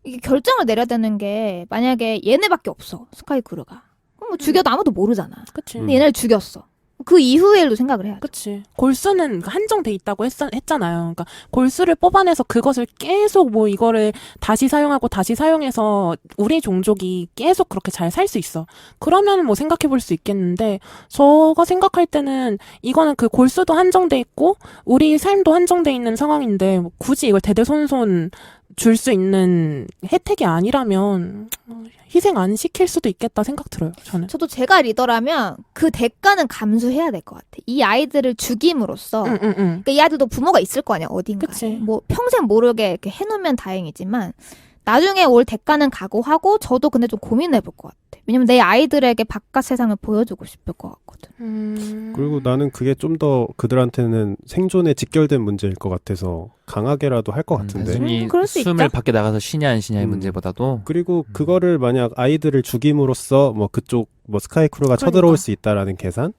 A: 이게 결정을 내려야 되는 게 만약에 얘네밖에 없어 스카이크루가. 그럼 뭐 죽여도 아무도 모르잖아.
D: 그치.
A: 근데 얘네를 죽였어. 그 이후의 일도 생각을 해야죠.
D: 그치. 골수는 한정돼 있다고 했잖아요. 그러니까 골수를 뽑아내서 그것을 계속 뭐 이거를 다시 사용하고 다시 사용해서 우리 종족이 계속 그렇게 잘 살 수 있어. 그러면 뭐 생각해 볼 수 있겠는데 제가 생각할 때는 이거는 그 골수도 한정돼 있고 우리 삶도 한정돼 있는 상황인데 뭐 굳이 이걸 대대손손 줄 수 있는 혜택이 아니라면 희생 안 시킬 수도 있겠다 생각 들어요. 저는.
A: 저도 제가 리더라면 그 대가는 감수해야 될 것 같아. 이 아이들을 죽임으로써 그러니까 이 아이들도 부모가 있을 거 아니야 어딘가에.
D: 그치.
A: 뭐 평생 모르게 이렇게 해놓으면 다행이지만 나중에 올 대가는 각오하고 저도 근데 좀 고민해볼 것 같아. 왜냐면 내 아이들에게 바깥 세상을 보여주고 싶을 것 같거든.
C: 그리고 나는 그게 좀 더 그들한테는 생존에 직결된 문제일 것 같아서 강하게라도 할 것 같은데.
B: 단순히
A: 그럴 수
B: 숨을
A: 있죠.
B: 밖에 나가서 쉬냐 안 쉬냐의
C: 음.
B: 문제보다도
C: 그리고 그거를 만약 아이들을 죽임으로써 뭐 그쪽 뭐 스카이크루가
D: 그러니까.
C: 쳐들어올 수 있다라는 계산?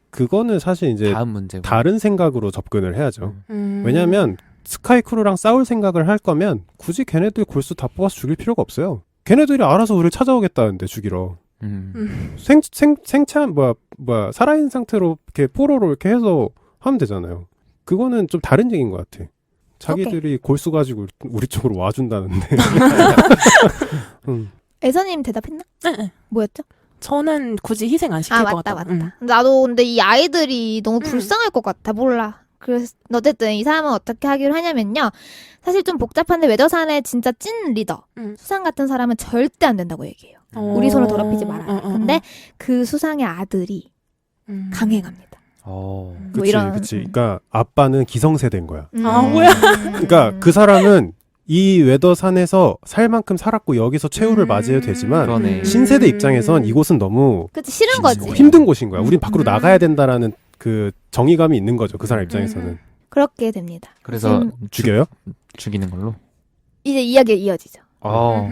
C: 그거는 사실 이제
B: 다음 문제고.
C: 다른 생각으로 접근을 해야죠.
D: 음.
C: 왜냐하면 스카이크루랑 싸울 생각을 할 거면 굳이 걔네들 골수 다 뽑아서 죽일 필요가 없어요. 걔네들이 알아서 우리를 찾아오겠다는데 죽이러. 살아있는 상태로 이렇게 포로로 이렇게 해서 하면 되잖아요. 그거는 좀 다른 얘기인 것 같아. 자기들이 골수 가지고 우리 쪽으로 와준다는데.
A: 애서님 대답했나?
D: 네.
A: 뭐였죠?
D: 저는 굳이 희생 안 시킬
A: 아
D: 것
A: 맞다
D: 같다.
A: 맞다. 나도 근데 이 아이들이 너무
D: 음.
A: 불쌍할 것 같아. 몰라. 그래서 어쨌든 이 사람은 어떻게 하기로 하냐면요. 사실 좀 복잡한데 외도산의 진짜 찐 리더 수상 같은 사람은 절대 안 된다고 얘기해요. 우리 손을 더럽히지 말아라. 근데 그 수상의 아들이 강행합니다. 뭐
C: 그치,
A: 이런.
C: 그치. 그러니까 아빠는 기성세대인 거야.
D: 아, 뭐야?
C: 그러니까 그 사람은 이 웨더산에서 살 만큼 살았고 여기서 최후를 맞이해도 되지만
B: 그러네.
C: 신세대 입장에선 이곳은 너무
A: 그치 싫은 거지.
C: 힘든 곳인 거야. 우린 밖으로 나가야 된다라는 그 정의감이 있는 거죠. 그 사람 입장에서는.
A: 그렇게 됩니다.
B: 그래서
A: 지금
C: 죽여요?
B: 죽이는 걸로.
A: 이제 이야기가 이어지죠.
B: 어.